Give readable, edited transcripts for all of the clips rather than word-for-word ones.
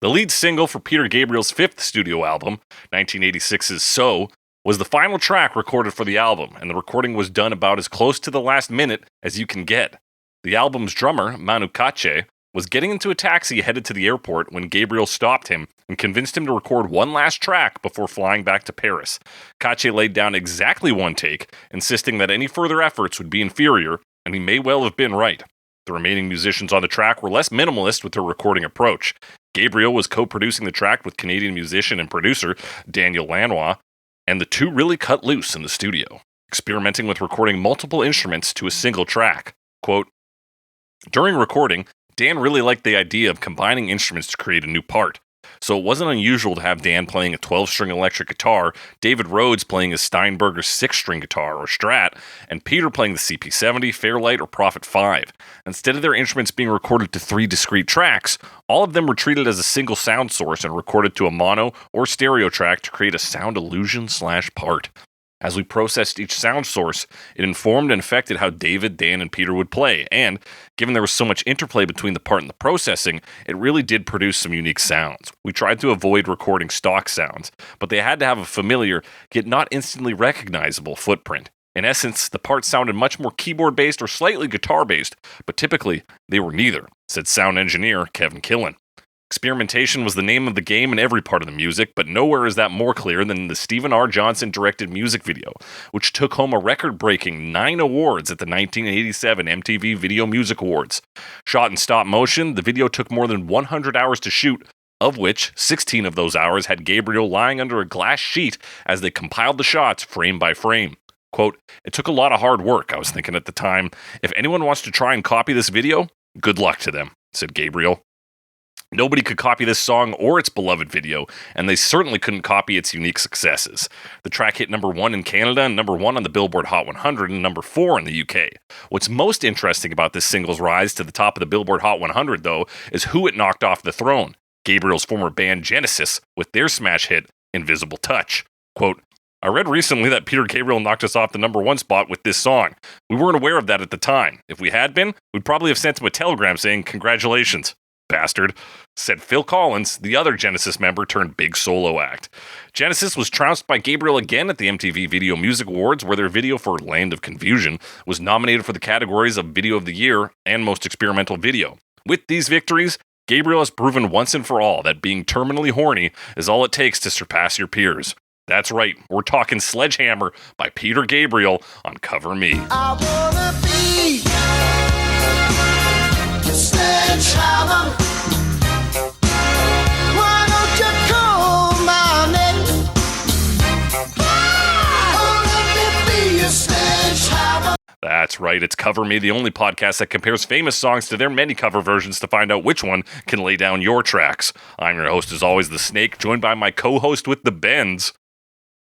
The lead single for Peter Gabriel's fifth studio album, 1986's So, was the final track recorded for the album, and the recording was done about as close to the last minute as you can get. The album's drummer, Manu Katché, was getting into a taxi headed to the airport when Gabriel stopped him and convinced him to record one last track before flying back to Paris. Katché laid down exactly one take, insisting that any further efforts would be inferior, and he may well have been right. The remaining musicians on the track were less minimalist with their recording approach. Gabriel was co-producing the track with Canadian musician and producer Daniel Lanois, and the two really cut loose in the studio, experimenting with recording multiple instruments to a single track. Quote, "During recording, Dan really liked the idea of combining instruments to create a new part. So it wasn't unusual to have Dan playing a 12-string electric guitar, David Rhodes playing a Steinberger 6-string guitar or Strat, and Peter playing the CP70, Fairlight, or Prophet 5. Instead of their instruments being recorded to 3 discrete tracks, all of them were treated as a single sound source and recorded to a mono or stereo track to create a sound illusion/part. As we processed each sound source, it informed and affected how David, Dan, and Peter would play, and given there was so much interplay between the part and the processing, it really did produce some unique sounds. We tried to avoid recording stock sounds, but they had to have a familiar, yet not instantly recognizable footprint. In essence, the parts sounded much more keyboard-based or slightly guitar-based, but typically, they were neither," said sound engineer Kevin Killen. Experimentation was the name of the game in every part of the music, but nowhere is that more clear than in the Stephen R. Johnson-directed music video, which took home a record-breaking 9 awards at the 1987 MTV Video Music Awards. Shot in stop motion, the video took more than 100 hours to shoot, of which 16 of those hours had Gabriel lying under a glass sheet as they compiled the shots frame by frame. Quote, "It took a lot of hard work, I was thinking at the time. If anyone wants to try and copy this video, good luck to them," said Gabriel. Nobody could copy this song or its beloved video, and they certainly couldn't copy its unique successes. The track hit number 1 in Canada and number 1 on the Billboard Hot 100 and number 4 in the UK. What's most interesting about this single's rise to the top of the Billboard Hot 100, though, is who it knocked off the throne. Gabriel's former band Genesis, with their smash hit, Invisible Touch. Quote, "I read recently that Peter Gabriel knocked us off the number 1 spot with this song. We weren't aware of that at the time. If we had been, we'd probably have sent him a telegram saying, 'Congratulations, bastard,'" said Phil Collins, the other Genesis member turned big solo act. Genesis was trounced by Gabriel again at the MTV Video Music Awards, where their video for Land of Confusion was nominated for the categories of Video of the Year and Most Experimental Video. With these victories, Gabriel has proven once and for all that being terminally horny is all it takes to surpass your peers. That's right, we're talking Sledgehammer by Peter Gabriel on Cover Me. I wanna be your sledgehammer. Why don't you call my name? Oh, let me be your sledgehammer. That's right, it's Cover Me, the only podcast that compares famous songs to their many cover versions to find out which one can lay down your tracks. I'm your host, as always, The Snake, joined by my co-host with the bends,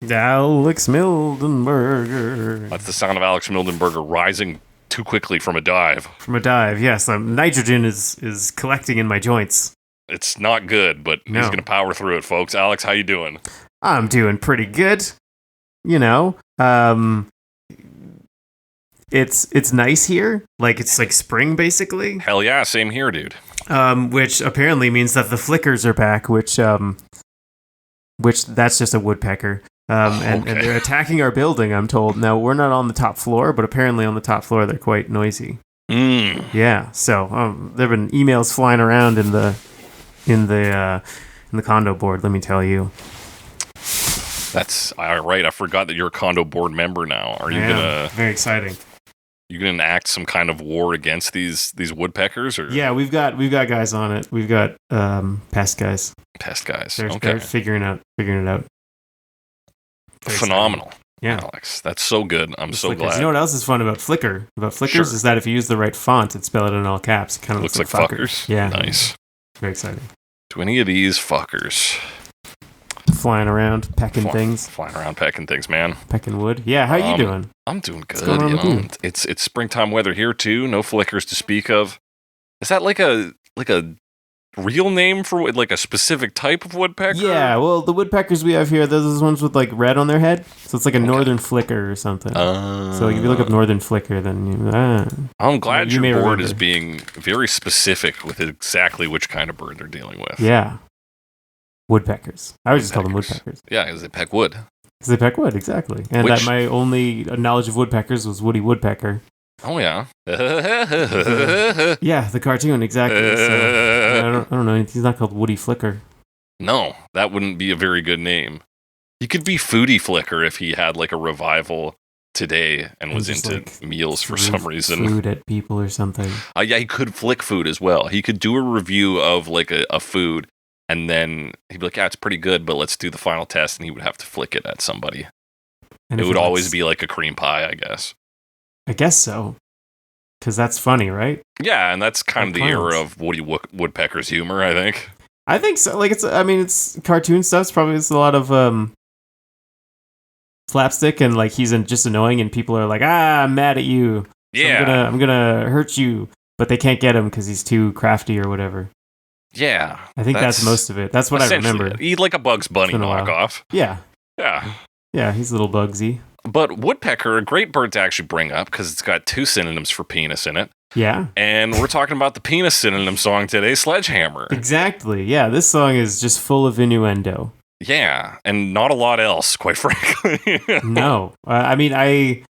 Alex Mildenberger. That's the sound of Alex Mildenberger rising too quickly from a dive. From a dive, yes. Nitrogen is collecting in my joints. It's not good, but he's going to power through it, folks. Alex, how you doing? I'm doing pretty good. You know, it's nice here. Like, it's like spring, basically. Hell yeah, same here, dude. Which apparently means that the flickers are back, which that's just a woodpecker. And they're attacking our building, I'm told. Now, we're not on the top floor, but apparently on the top floor they're quite noisy. Yeah, so there have been emails flying around in the condo board, let me tell you. That's all right. I forgot that you're a condo board member now. Are you very exciting. You gonna enact some kind of war against these woodpeckers? Or? Yeah, we've got guys on it. We've got pest guys. Pest guys. They're figuring it out. Very phenomenal. Exciting. Yeah, Alex, that's so good. I'm so glad. You know what else is fun about Flickr? About Flickrs is that if you use the right font and spell it in all caps, it kind of looks like fuckers. Yeah, nice. Very exciting. Do any of these fuckers flying around, pecking things? Flying around, pecking things, man. Pecking wood. Yeah, how you doing? I'm doing good. What's going on with you? It's springtime weather here too. No flickers to speak of. Is that like a real name for like a specific type of woodpecker? Yeah, well, the woodpeckers we have here, those ones with like red on their head. So it's like a northern flicker or something. So if you look up northern flicker, then I'm glad your board is being very specific with exactly which kind of bird they're dealing with. Yeah. Woodpeckers. I would just call them woodpeckers. Yeah, because they peck wood. Because they peck wood, exactly. And my only knowledge of woodpeckers was Woody Woodpecker. Oh, yeah. Yeah, the cartoon, exactly. So, I don't know. He's not called Woody Flicker. No, that wouldn't be a very good name. He could be Foodie Flicker if he had like a revival today and was into like meals for some reason. Food at people or something. Yeah, he could flick food as well. He could do a review of like a food, and then he'd be like, yeah, it's pretty good, but let's do the final test, and he would have to flick it at somebody. And it would always be like a cream pie, I guess. I guess so. Because that's funny, right? Yeah, and that's kind of the era of Woody Woodpecker's humor, I think. I think so. Like, it's cartoon stuff. It's a lot of slapstick, and like he's just annoying, and people are like, I'm mad at you. Yeah. So I'm gonna hurt you, but they can't get him because he's too crafty or whatever. Yeah. I think that's most of it. That's what I remember. He'd like a Bugs Bunny knockoff. Yeah. Yeah. Yeah, he's a little Bugsy. But woodpecker, a great bird to actually bring up because it's got 2 synonyms for penis in it. Yeah. And we're talking about the penis synonym song today, Sledgehammer. Exactly. Yeah, this song is just full of innuendo. Yeah, and not a lot else, quite frankly. No. I'd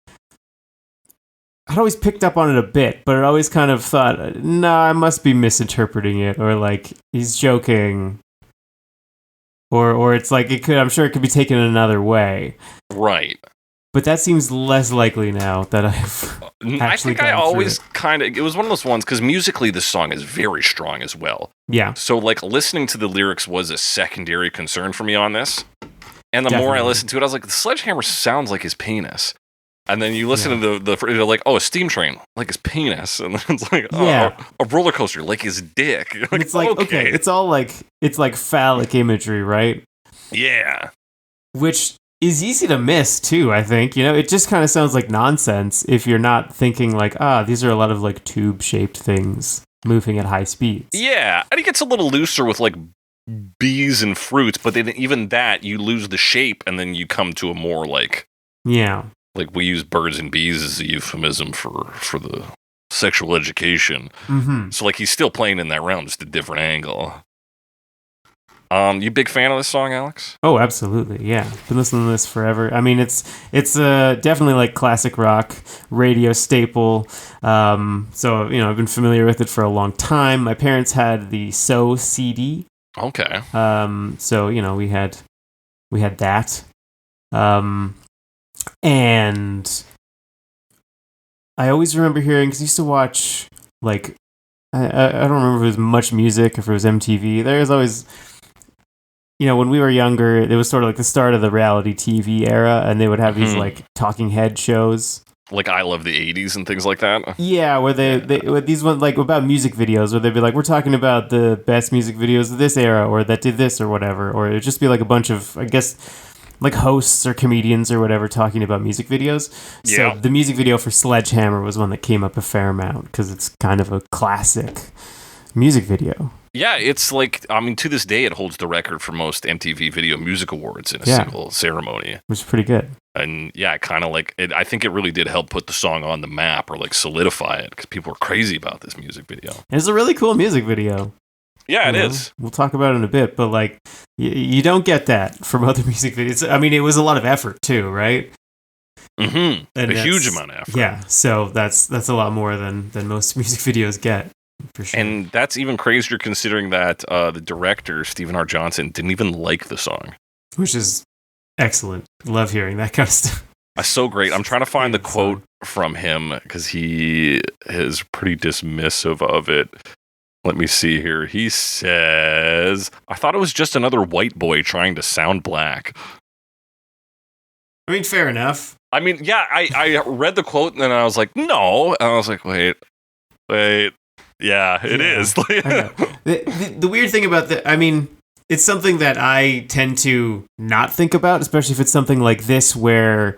always picked up on it a bit, but I always kind of thought, no, I must be misinterpreting it, or like, he's joking. Or it's like, I'm sure it could be taken another way. Right. But that seems less likely now that I think I always it was one of those ones, because musically this song is very strong as well. Yeah. So like listening to the lyrics was a secondary concern for me on this. And the more I listened to it, I was like, the sledgehammer sounds like his penis. And then you listen to you're like, oh, a steam train, like his penis. And then it's like, a roller coaster, like his dick. Like, it's like, okay, it's all like, it's like phallic imagery, right? Yeah. Which is easy to miss too, I think. It just kind of sounds like nonsense if you're not thinking like, these are a lot of like tube-shaped things moving at high speeds. Yeah, and it gets a little looser with like bees and fruits, but then even that, you lose the shape, and then you come to a more like... Yeah. Like we use birds and bees as a euphemism for the sexual education. Mm-hmm. So like he's still playing in that realm, just a different angle. You big fan of this song, Alex? Oh, absolutely. Yeah. Been listening to this forever. I mean, it's definitely like classic rock, radio staple. So, I've been familiar with it for a long time. My parents had the So CD. Okay. So, we had that. And I always remember hearing, because I used to watch, like, I don't remember if it was Much Music, if it was MTV. There was always... when we were younger, it was sort of like the start of the reality TV era, and they would have these like talking head shows, like I Love the 80s and things like that. Yeah, where they these ones like about music videos, where they'd be like, we're talking about the best music videos of this era, or that did this or whatever, or it'd just be like a bunch of, I guess, like hosts or comedians or whatever talking about music videos. Yeah. So the music video for Sledgehammer was one that came up a fair amount because it's kind of a classic music video. Yeah, it's like, to this day, it holds the record for most MTV Video Music Awards in a single ceremony. Which is pretty good. And yeah, kind of like, I think it really did help put the song on the map, or like solidify it, because people were crazy about this music video. It's a really cool music video. Yeah, it is. We'll talk about it in a bit, but like, you don't get that from other music videos. It was a lot of effort too, right? Mm-hmm. A huge amount of effort. Yeah, so that's a lot more than most music videos get. For sure. And that's even crazier considering that the director, Stephen R. Johnson, didn't even like the song. Which is excellent. Love hearing that kind of stuff. That's so great. I'm trying to find the quote from him because he is pretty dismissive of it. Let me see here. He says, I thought it was just another white boy trying to sound black. Fair enough. Yeah, I read the quote and then I was like, no. And I was like, wait. Yeah, it is. The weird thing about it's something that I tend to not think about, especially if it's something like this where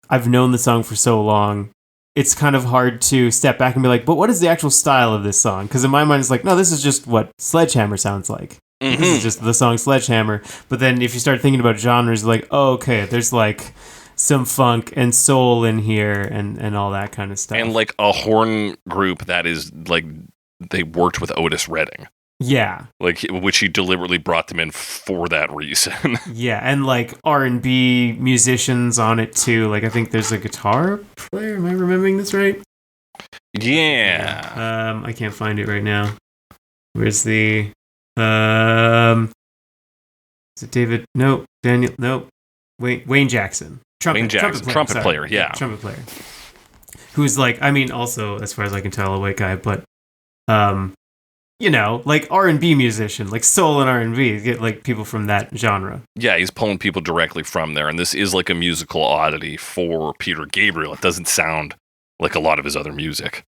I've known the song for so long. It's kind of hard to step back and be like, but what is the actual style of this song? Because in my mind, it's like, no, this is just what Sledgehammer sounds like. Mm-hmm. This is just the song Sledgehammer. But then if you start thinking about genres, like, oh, okay, there's like some funk and soul in here and all that kind of stuff. And like a horn group that is like, they worked with Otis Redding. Yeah. Like, which he deliberately brought them in for that reason. Yeah, and like R&B musicians on it too. Like I think there's a guitar player. Am I remembering this right? Yeah. I can't find it right now. Where's the is it David? No, Daniel. No, Wayne Jackson. Trumpet player. Yeah, trumpet player. Who's like, I mean, also as far as I can tell, a white guy, but you know, like R&B musician, like soul and R&B, get like people from that genre. Yeah, he's pulling people directly from there, and this is like a musical oddity for Peter Gabriel. It doesn't sound like a lot of his other music.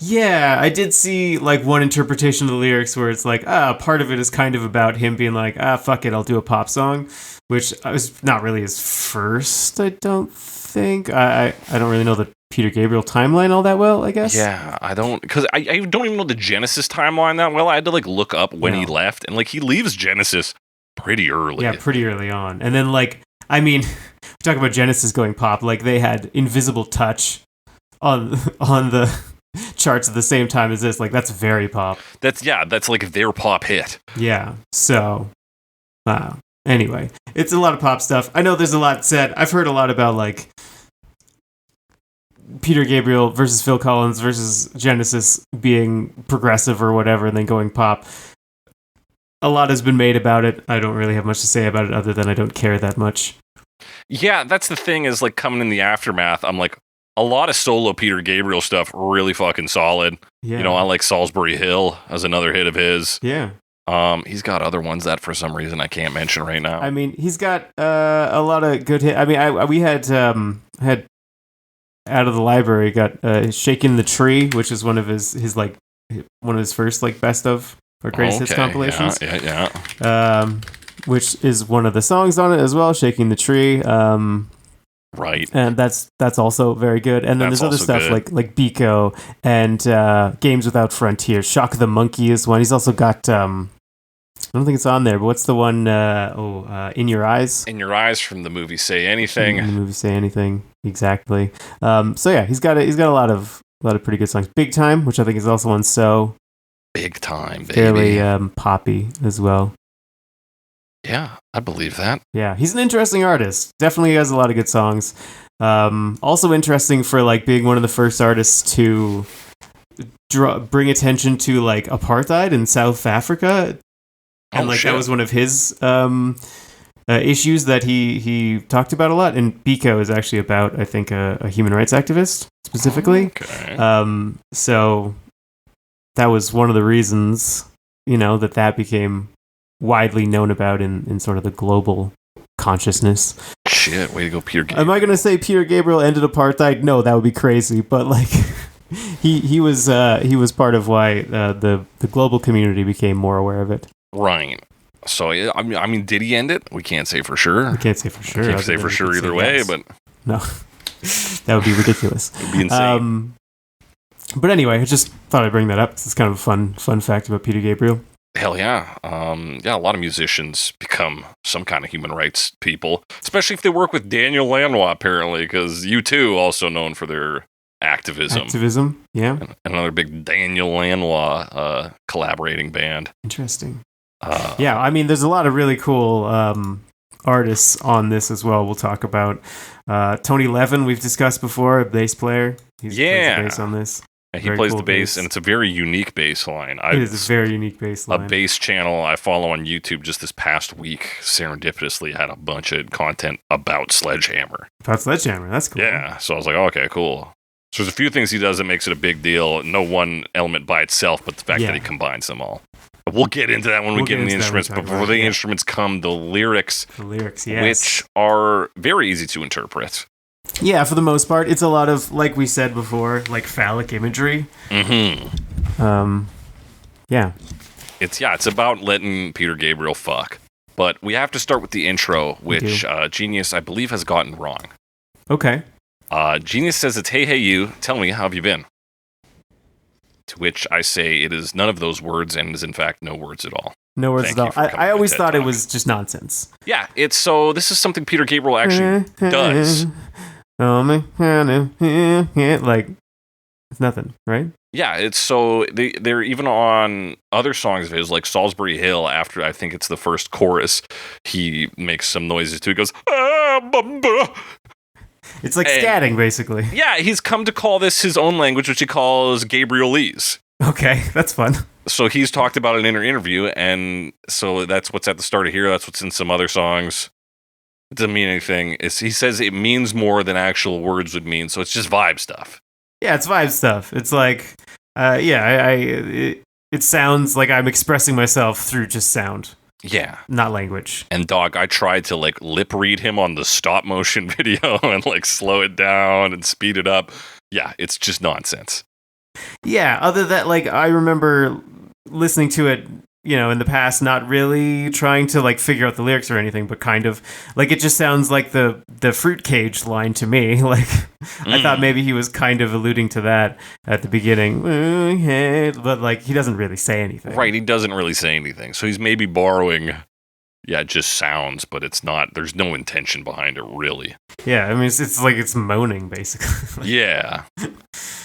Yeah, I did see like one interpretation of the lyrics where it's like, part of it is kind of about him being like, fuck it, I'll do a pop song, which was not really his first, I don't think. I don't really know the Peter Gabriel timeline all that well, I guess. Yeah, I don't, because I don't even know the Genesis timeline that well. I had to like look up when he left, and like he leaves Genesis pretty early. Yeah, pretty early on. And then like, I mean, we talk about Genesis going pop, like they had Invisible Touch on the charts at the same time as this. Like that's very pop. That's like their pop hit. Yeah. So anyway, it's a lot of pop stuff. I know there's a lot said. I've heard a lot about like Peter Gabriel versus Phil Collins versus Genesis being progressive or whatever and then going pop. A lot has been made about it. I don't really have much to say about it other than I don't care that much. Yeah, that's the thing is like coming in the aftermath, I'm like, a lot of solo Peter Gabriel stuff really fucking solid. Yeah. You know, I like Salisbury Hill as another hit of his. Yeah. He's got other ones that for some reason I can't mention right now. I mean, he's got a lot of good hits. I mean, we had out of the library got Shaking the Tree, which is one of his first like best of or greatest hits compilations. Yeah. Which is one of the songs on it as well, Shaking the Tree. Right. And that's also very good. And then there's other stuff good. like Biko and Games Without Frontiers. Shock the Monkey is one. He's also got I don't think it's on there, but what's the one In Your Eyes? In Your Eyes from the movie Say Anything. From the movie Say Anything. Exactly. So yeah, he's got a lot of pretty good songs. Big Time, which I think is also on So. Big Time, baby. Fairly poppy as well. Yeah, I believe that. Yeah, he's an interesting artist. Definitely has a lot of good songs. Also interesting for like being one of the first artists to bring attention to like apartheid in South Africa, and that was one of his issues that he talked about a lot. And Biko is actually about, I think, a human rights activist specifically. Okay. So that was one of the reasons, that became widely known about in sort of the global consciousness. Shit, way to go, Peter Gabriel. Am I going to say Peter Gabriel ended apartheid? No, that would be crazy. But like, he was part of why the global community became more aware of it. Right. So I mean, did he end it? We can't say for sure. We can't say for sure. Can't say for sure either way, but no, that would be ridiculous. It'd be insane. But anyway, I just thought I'd bring that up. It's kind of a fun fact about Peter Gabriel. Hell yeah. A lot of musicians become some kind of human rights people, especially if they work with Daniel Lanois, apparently, because U2 also known for their activism. Yeah. And another big Daniel Lanois collaborating band. Interesting. Yeah, I mean, there's a lot of really cool artists on this as well. We'll talk about Tony Levin, we've discussed before, a bass player. He plays the bass on this. And he plays the bass, and it's a very unique bass line. It is a very unique bass line. A bass channel I follow on YouTube just this past week, serendipitously had a bunch of content about Sledgehammer. About Sledgehammer, that's cool. Yeah, so I was like, okay, cool. So there's a few things he does that makes it a big deal. No one element by itself, but the fact that he combines them all. But we'll get into that when we get into the instruments. But before the instruments come the lyrics. The lyrics, yes. Which are very easy to interpret. Yeah, for the most part, it's a lot of, like we said before, like phallic imagery. Mm-hmm. Yeah. It's about letting Peter Gabriel fuck. But we have to start with the intro, which Genius, I believe, has gotten wrong. Okay. Genius says it's, hey, you, tell me, how have you been? To which I say it is none of those words and is, in fact, no words at all. No words at all. I always thought it was just nonsense. Yeah, this is something Peter Gabriel actually does. Like, it's nothing, right? Yeah, it's so they're even on other songs of his, like Salisbury Hill. After I think it's the first chorus, he makes some noises too. He goes, It's like scatting, basically. Yeah, he's come to call this his own language, which he calls Gabrielese. Okay, that's fun. So he's talked about it in an interview, and so that's what's at the start of here. That's what's in some other songs. It doesn't mean anything. He says it means more than actual words would mean, so it's just vibe stuff. Yeah, it's vibe stuff. It's like, it sounds like I'm expressing myself through just sound. Yeah. Not language. And dog, I tried to like lip read him on the stop motion video and like slow it down and speed it up. Yeah, it's just nonsense. Yeah, other than like I remember listening to it, in the past, not really trying to like figure out the lyrics or anything, but kind of like it just sounds like the fruit cage line to me. Like I thought maybe he was kind of alluding to that at the beginning, but like he doesn't really say anything. Right, he doesn't really say anything. So he's maybe borrowing, just sounds, but it's not. There's no intention behind it, really. Yeah, I mean it's like it's moaning basically. Yeah.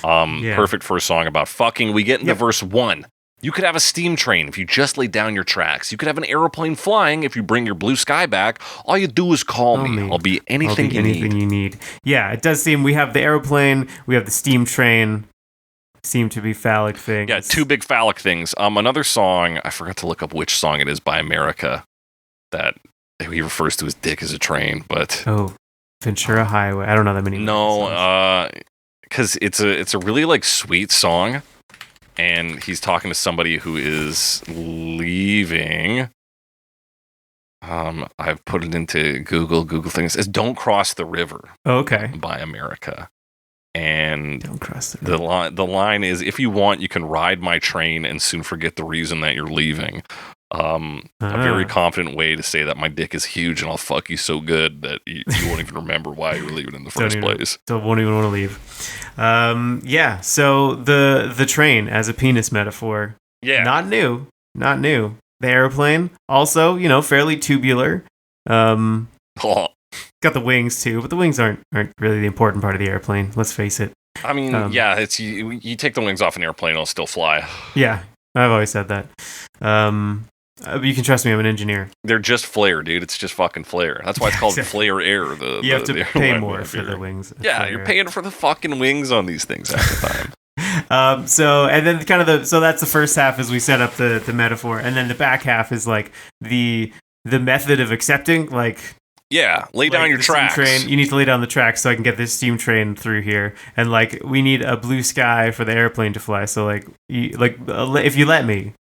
Perfect for a song about fucking. We get into verse 1. You could have a steam train if you just lay down your tracks. You could have an aeroplane flying if you bring your blue sky back. All you do is call me. I'll be anything you need. Yeah, it does seem we have the aeroplane, we have the steam train. Seem to be phallic things. Yeah, two big phallic things. Another song, I forgot to look up which song it is by America that he refers to his dick as a train, but Ventura Highway. I don't know that many. No, because it's a really like sweet song. And he's talking to somebody who is leaving. I've put it into Google things. It says "Don't Cross the River." Okay. By America. And don't cross the river. The line is, "If you want, you can ride my train and soon forget the reason that you're leaving." A very confident way to say that my dick is huge and I'll fuck you so good that you won't even remember why you were leaving in the first place. Won't even want to leave. So the train as a penis metaphor. Yeah. Not new. The airplane, also, fairly tubular. Got the wings too, but the wings aren't really the important part of the airplane. Let's face it. I mean, it's you take the wings off an airplane, it'll still fly. Yeah, I've always said that. You can trust me, I'm an engineer. They're just flare, dude. It's just fucking flare. That's why it's called flare air. You have to pay more for the wings. Yeah, you're paying for the fucking wings on these things half the time. So that's the first half as we set up the metaphor, and then the back half is like the method of accepting, like. Yeah, lay down your tracks. Train, you need to lay down the tracks so I can get this steam train through here. And like, we need a blue sky for the airplane to fly. So like, if you let me,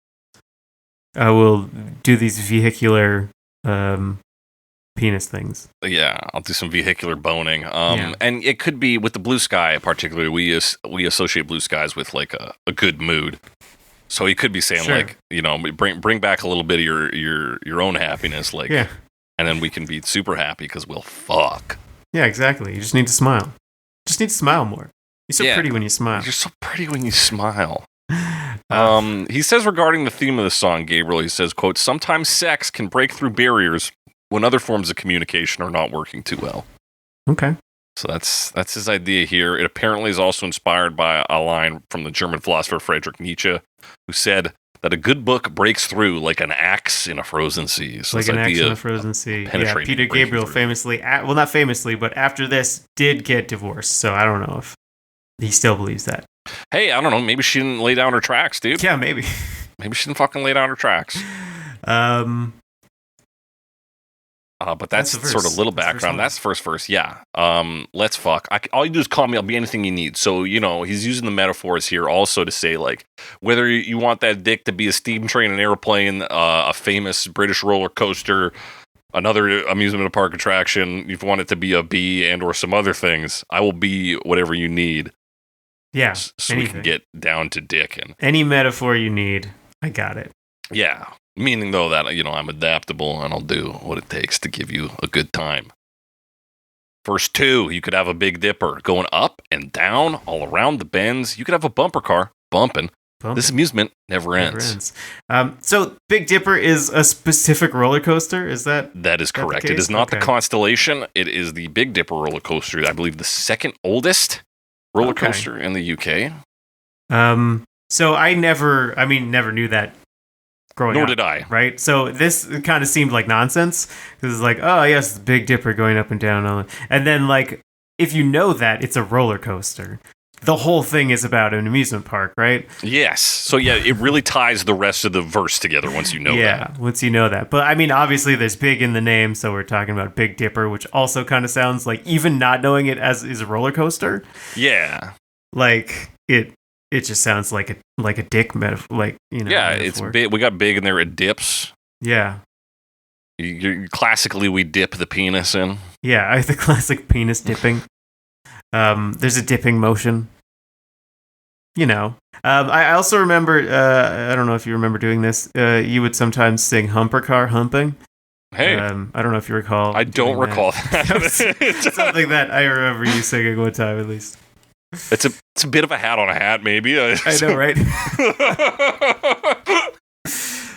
I will do these vehicular penis things. Yeah, I'll do some vehicular boning. And it could be with the blue sky, particularly. We associate blue skies with like a good mood. So he could be saying like, bring back a little bit of your own happiness, like. Yeah. And then we can be super happy because we'll fuck. Yeah, exactly. You just need to smile. Just need to smile more. You're so pretty when you smile. You're so pretty when you smile. He says regarding the theme of the song, Gabriel, he says, quote, "Sometimes sex can break through barriers when other forms of communication are not working too well." Okay. So that's his idea here. It apparently is also inspired by a line from the German philosopher Friedrich Nietzsche, who said that a good book breaks through like an axe in a frozen sea. So like an axe in a frozen sea. Yeah, Peter Gabriel famously, not famously, but after this did get divorced. So I don't know if he still believes that. Hey, I don't know. Maybe she didn't lay down her tracks, dude. Yeah, maybe. Maybe she didn't fucking lay down her tracks. But that's sort of little background. That's the first verse. Yeah. Let's fuck. All you do is call me. I'll be anything you need. So, he's using the metaphors here also to say, like, whether you want that dick to be a steam train, an airplane, a famous British roller coaster, another amusement park attraction, if you want it to be a bee and or some other things, I will be whatever you need. Yeah. So we can get down to dicking. Any metaphor you need, I got it. Yeah. Meaning, though, that, I'm adaptable and I'll do what it takes to give you a good time. Verse 2, you could have a Big Dipper going up and down all around the bends. You could have a bumper car bumping. This amusement never ends. So Big Dipper is a specific roller coaster? Is that? That is correct. It is not the Constellation. It is the Big Dipper roller coaster. I believe the second oldest roller coaster in the UK. So I never knew that growing up. Nor did I. Right? So this kind of seemed like nonsense. Because it's like, oh, yes, the Big Dipper going up and down. And then, like, if you know that, it's a roller coaster. The whole thing is about an amusement park, right? Yes. So, yeah, it really ties the rest of the verse together once you know that. Yeah, once you know that. But, I mean, obviously there's big in the name, so we're talking about Big Dipper, which also kind of sounds like, even not knowing it as is a roller coaster. Yeah. Like, it just sounds like a dick metaphor, like, you know. Yeah, metaphor. it's big. We got big in there. It dips. Yeah. Classically, we dip the penis in. Yeah, the classic penis dipping. There's a dipping motion. You know. I also remember, I don't know if you remember doing this, you would sometimes sing Humper Car Humping. Hey. I don't know if you recall. I don't recall that. Something that I remember you singing one time at least. It's a bit of a hat on a hat, maybe. I know, right?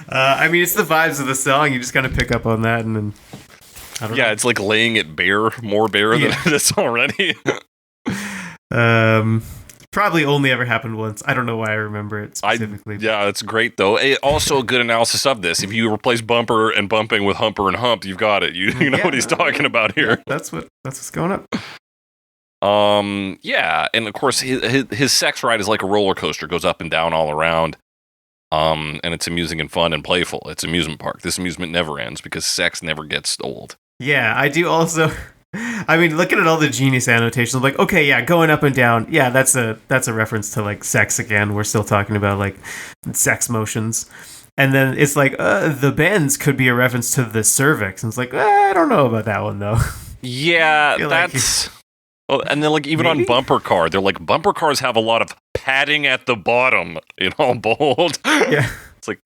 I mean, it's the vibes of the song. You just kind of pick up on that, and then I don't know. It's like laying it bare, more bare than it is already. Probably only ever happened once. I don't know why I remember it specifically. Yeah, it's great though. Also, a good analysis of this. If you replace bumper and bumping with humper and hump, you've got it. You know what he's talking about here. That's what's going up. Yeah, and of course his sex ride is like a roller coaster, goes up and down all around. And it's amusing and fun and playful. It's amusement park. This amusement never ends because sex never gets old. Yeah, I do also. I mean, looking at all the genius annotations, like, okay, yeah, going up and down, yeah, that's a reference to like sex again. We're still talking about like sex motions, and then it's like the bends could be a reference to the cervix, and it's like I don't know about that one though. Yeah, that's. Oh, and then like even on bumper car, they're like bumper cars have a lot of padding at the bottom in all bold. Yeah. It's like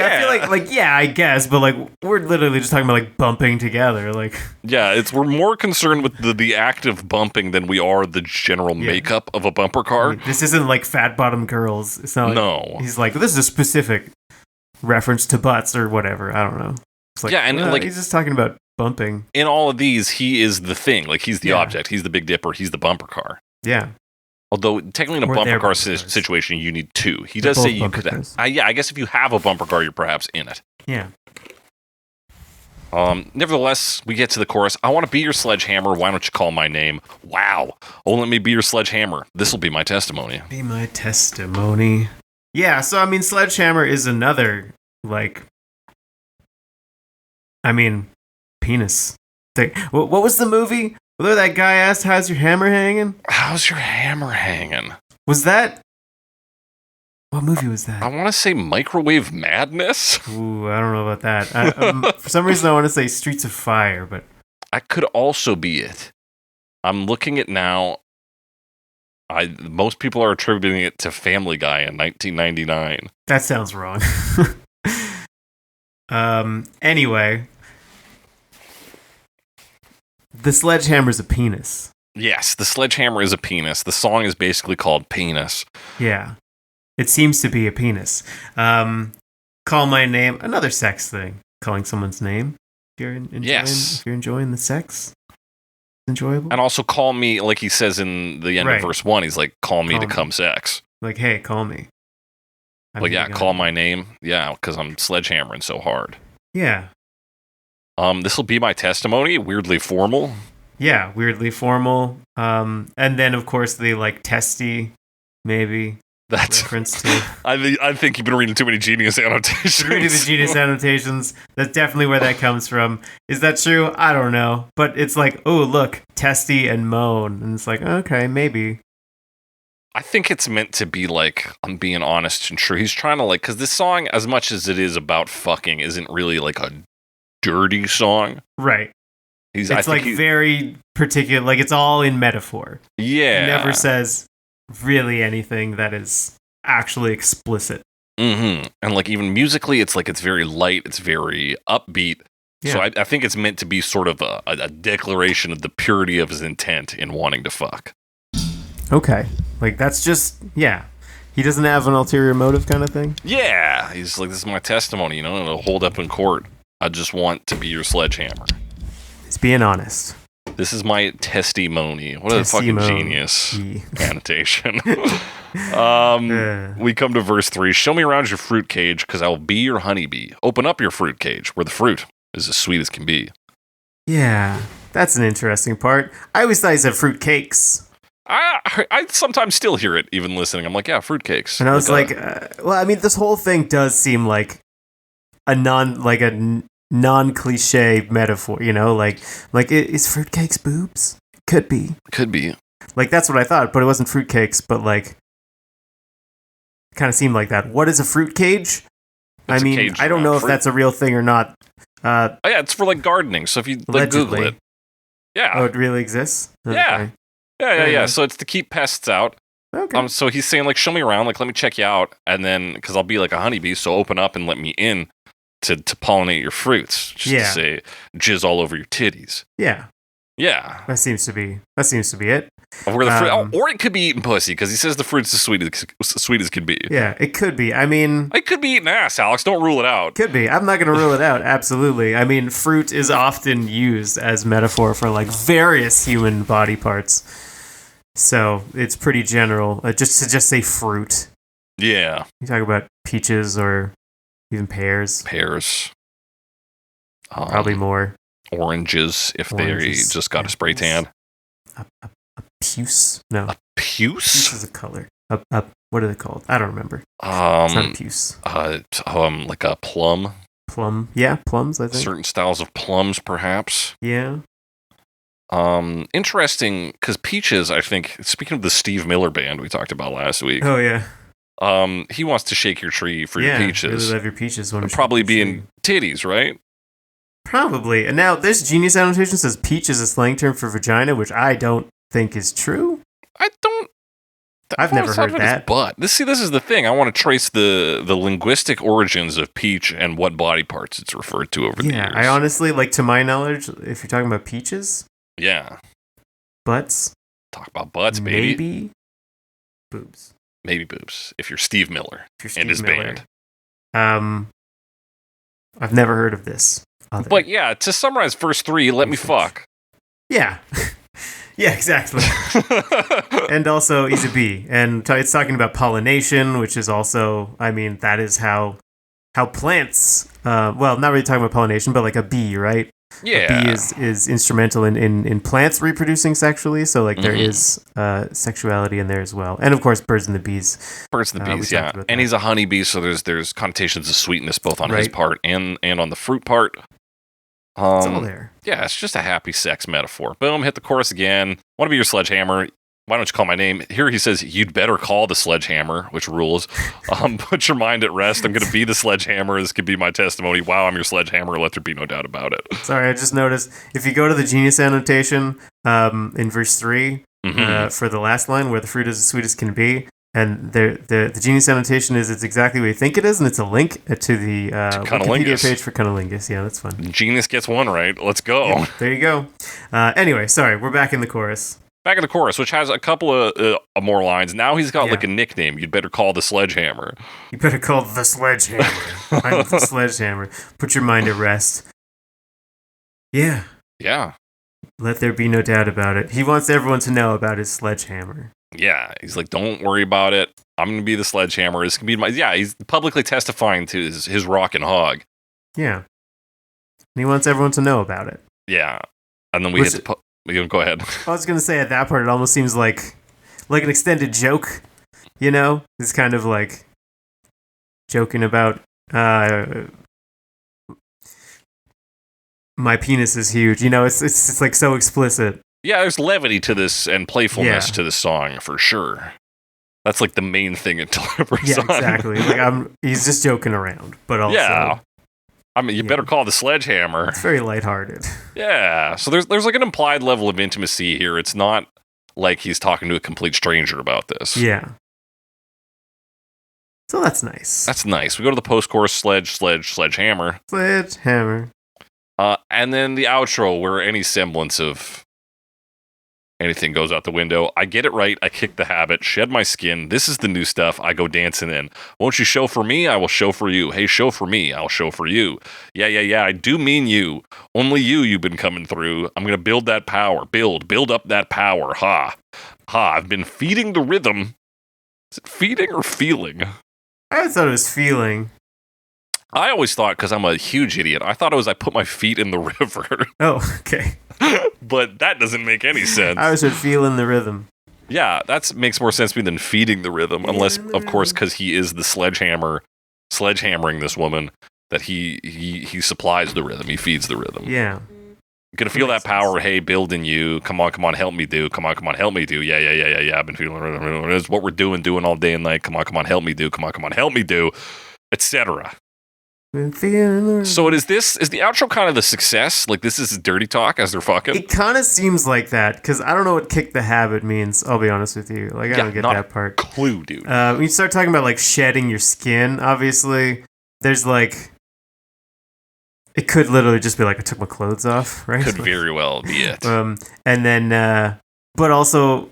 yeah. I feel like yeah, I guess, but like we're literally just talking about like bumping together, like yeah, we're more concerned with the act of bumping than we are the general makeup of a bumper car. I mean, this isn't like Fat Bottom Girls. It's not. Like, no, he's like this is a specific reference to butts or whatever. I don't know. It's like, and like he's just talking about bumping. In all of these, he is the thing. Like he's the object. He's the Big Dipper. He's the bumper car. Yeah. Although technically in a bumper car situation, you need two. He does say you could. Yeah, I guess if you have a bumper car, you're perhaps in it. Yeah. Nevertheless, we get to the chorus. I want to be your sledgehammer. Why don't you call my name? Wow. Oh, let me be your sledgehammer. This will be my testimony. Be my testimony. Yeah. So I mean, sledgehammer is another like. I mean, penis thing. What was the movie? Whether that guy asked, "How's your hammer hanging?" How's your hammer hanging? Was that? What movie was that? I want to say Microwave Madness. Ooh, I don't know about that. For some reason, I want to say Streets of Fire, but that could also be it. I'm looking at now. Most people are attributing it to Family Guy in 1999. That sounds wrong. Anyway. The sledgehammer's a penis. Yes, the sledgehammer is a penis. The song is basically called Penis. Yeah. It seems to be a penis. Call my name, another sex thing. Calling someone's name. If you're enjoying the sex, it's enjoyable. And also call me, like he says in the end of verse 1, he's like, call me to come sex. Like, hey, call me. Call my name. Yeah, because I'm sledgehammering so hard. Yeah. This will be my testimony. Weirdly formal. Yeah, weirdly formal. And then of course the like testy, maybe. That's reference to. I think you've been reading too many genius annotations. Reading the genius annotations. That's definitely where that comes from. Is that true? I don't know. But it's like, oh look, testy and moan, and it's like, okay, maybe. I think it's meant to be like, I'm being honest and true. He's trying to like, because this song, as much as it is about fucking, isn't really like a dirty song, right? It's very particular, like it's all in metaphor. Yeah, he never says really anything that is actually explicit. And like even musically, it's like it's very light, it's very upbeat. Yeah. So I think it's meant to be sort of a declaration of the purity of his intent in wanting to fuck. Okay, like that's just he doesn't have an ulterior motive kind of thing. Yeah, he's like, this is my testimony, you know, and it'll hold up in court. I just want to be your sledgehammer. It's being honest. This is my testimony. What a fucking genius annotation. We come to verse 3. Show me around your fruit cage, because I will be your honeybee. Open up your fruit cage, where the fruit is as sweet as can be. Yeah, that's an interesting part. I always thought he said fruit cakes. I sometimes still hear it, even listening. I'm like, yeah, fruit cakes. And I was well, I mean, this whole thing does seem like a non-cliche metaphor, you know? Like is fruitcakes boobs? Could be. Like, that's what I thought, but it wasn't fruitcakes, but like, it kind of seemed like that. What is a fruit cage? I mean, I don't know if that's a real thing or not. Yeah, it's for like gardening. So if you like, Google it. Yeah. Oh, it really exists? Yeah. Okay. Yeah. So it's to keep pests out. Okay. So he's saying, like, show me around, like, let me check you out, and then, because I'll be like a honeybee, so open up and let me in to pollinate your fruits. Just to say, jizz all over your titties. Yeah. Yeah. That seems to be it. Where the fruit, or it could be eating pussy, because he says the fruit's as sweet as can be. Yeah, it could be. I mean, it could be eating ass, Alex. Don't rule it out. Could be. I'm not going to rule it out. Absolutely. I mean, fruit is often used as metaphor for like various human body parts, so it's pretty general. Just to say fruit. Yeah. You talk about peaches or even pears. Probably more. Oranges, if they just got a spray tan. A puce? No. A puce? Puce is a color. What are they called? I don't remember. It's not a puce. Like a plum. Plum. Yeah, plums, I think. Certain styles of plums, perhaps. Yeah. Interesting, because peaches, I think, speaking of the Steve Miller Band we talked about last week. Oh, yeah. He wants to shake your tree for your peaches. Yeah, really love your peaches. Probably being titties, right? Probably. And now this Genius annotation says peach is a slang term for vagina, which I don't think is true. I've never heard that. But this is the thing. I want to trace the linguistic origins of peach and what body parts it's referred to over the years. Yeah, I honestly, like, to my knowledge, if you're talking about peaches, butts, talk about butts, baby. Maybe boobs. Maybe boobs. If you're Steve Miller and his band. I've never heard of this. But yeah, to summarize verse 3, let me fuck. Yeah. Yeah, exactly. And also, he's a bee. And it's talking about pollination, which is also, I mean, that is how plants, well, not really talking about pollination, but like a bee, right? Yeah. A bee is instrumental in plants reproducing sexually, so like there is sexuality in there as well. And of course, birds and the bees. Yeah. And he's a honeybee, so there's connotations of sweetness both on his part and on the fruit part. It's all there. Yeah, it's just a happy sex metaphor. Boom, hit the chorus again. Want to be your sledgehammer? Why don't you call my name? Here he says, you'd better call the sledgehammer, which rules. Put your mind at rest. I'm going to be the sledgehammer. This could be my testimony. Wow, I'm your sledgehammer. Let there be no doubt about it. Sorry, I just noticed. If you go to the Genius annotation in verse 3, for the last line, where the fruit is as sweet as can be, and the Genius annotation is it's exactly what you think it is, and it's a link to the Wikipedia page for cunnilingus. Yeah, that's fun. Genius gets one right. Let's go. Yeah, there you go. Anyway, sorry, we're back in the chorus. Back in the chorus, which has a couple of more lines. Now he's got like a nickname. You'd better call the sledgehammer. You better call the sledgehammer. I'm the sledgehammer. Put your mind at rest. Yeah. Yeah. Let there be no doubt about it. He wants everyone to know about his sledgehammer. Yeah, he's like, don't worry about it. I'm going to be the sledgehammer. This can be my... Yeah, he's publicly testifying to his rock and hog. Yeah. And he wants everyone to know about it. Yeah. And then we hit the... Go ahead. I was going to say, at that part, it almost seems like an extended joke, you know? It's kind of like joking about... my penis is huge. You know, it's like so explicit. Yeah, there's levity to this and playfulness to this song for sure. That's like the main thing it delivers. Yeah, exactly. Like he's just joking around, but also I mean, you better call the sledgehammer. It's very lighthearted. Yeah, so there's like an implied level of intimacy here. It's not like he's talking to a complete stranger about this. Yeah. So that's nice. That's nice. We go to the post-chorus sledgehammer. Sledgehammer. And then the outro where any semblance of anything goes out the window. I get it right. I kick the habit. Shed my skin. This is the new stuff. I go dancing in. Won't you show for me? I will show for you. Hey, show for me. I'll show for you. Yeah. I do mean you. Only you've been coming through. I'm going to build that power. Build up that power. Ha. I've been feeding the rhythm. Is it feeding or feeling? I thought it was feeling. I always thought, because I'm a huge idiot, I thought it was I put my feet in the river. Oh, okay. But that doesn't make any sense. I was feeling the rhythm. Yeah, that makes more sense to me than feeding the rhythm, unless, of course, because he is the sledgehammering this woman, that he supplies the rhythm, he feeds the rhythm. Yeah. You're gonna feel that power, hey, building you. Come on, help me do. Come on, help me do. Yeah. I've been feeling the rhythm. It's what we're doing all day and night. Come on, help me do. Come on, help me do, etc. So is the outro kind of the success? Like, this is dirty talk as they're fucking? It kind of seems like that, because I don't know what kick the habit means, I'll be honest with you. Like, I don't get that part. Clue, dude. When you start talking about, like, shedding your skin, obviously, there's, like, it could literally just be like, I took my clothes off, right? Could very well be it. And then, but also,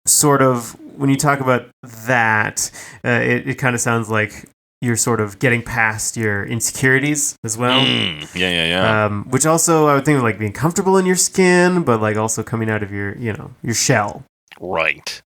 sort of, when you talk about that, it kind of sounds like you're sort of getting past your insecurities as well. Yeah. Which also, I would think of like being comfortable in your skin, but like also coming out of your shell. Right.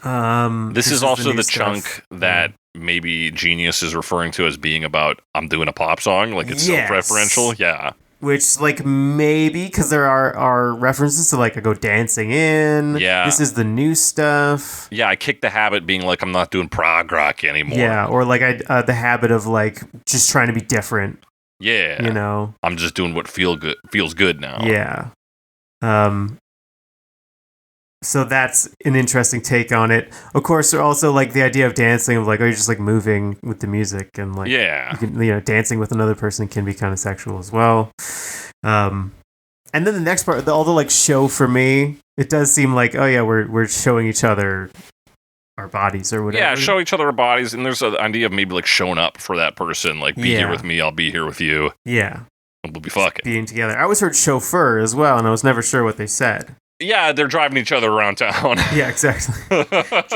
This is also the chunk that maybe Genius is referring to as being about, I'm doing a pop song, like it's self-referential. Yeah. Which, like, maybe, because there are references to, like, I go dancing in. Yeah. This is the new stuff. Yeah, I kicked the habit being like, I'm not doing prog rock anymore. Yeah, or, like, the habit of, like, just trying to be different. Yeah. You know? I'm just doing what feels good now. Yeah. So that's an interesting take on it. Of course, also, like, the idea of dancing, of, like, you're just, like, moving with the music. And, like, yeah. You can, dancing with another person can be kind of sexual as well. And then the next part, all the, like, show for me, it does seem like, oh, yeah, we're showing each other our bodies or whatever. Yeah, show each other our bodies. And there's an idea of maybe, like, showing up for that person. Like, be here with me, I'll be here with you. Yeah. And we'll be fucking. Being together. I always heard chauffeur as well, and I was never sure what they said. Yeah, they're driving each other around town. Yeah, exactly.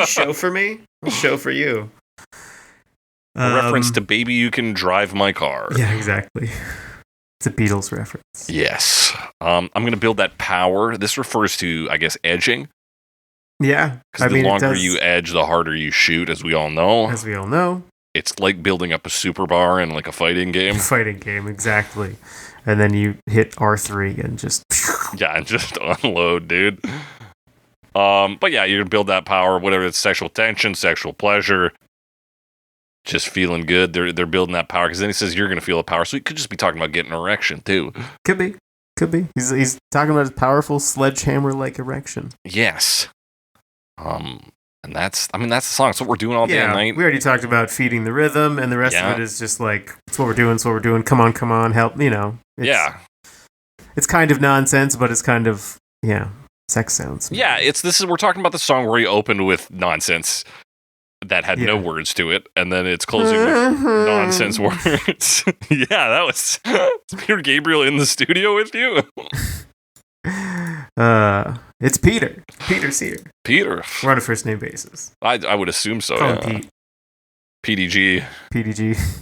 Show for me, show for you. A reference to Baby You Can Drive My Car. Yeah, exactly. It's a Beatles reference. Yes. I'm going to build that power. This refers to, I guess, edging. Yeah. Because the longer you edge, the harder you shoot, as we all know. As we all know. It's like building up a super bar in, like, a fighting game. Fighting game, exactly. And then you hit R3 and just... Yeah, and just unload, dude. But yeah, you're going to build that power, whatever it's sexual tension, sexual pleasure, just feeling good. They're building that power, because then he says you're going to feel the power. So he could just be talking about getting an erection, too. Could be. He's talking about his powerful sledgehammer-like erection. Yes. And that's the song. It's what we're doing all day and night. We already talked about feeding the rhythm, and the rest of it is just like, it's what we're doing. Come on, help, It's kind of nonsense, but it's kind of, sex sounds. Yeah, we're talking about the song where he opened with nonsense that had no words to it, and then it's closing with nonsense words. Yeah, that was Peter Gabriel in the studio with you. It's Peter. Peter's here. Peter. We're on a first name basis. I would assume so. Call him Pete. PDG.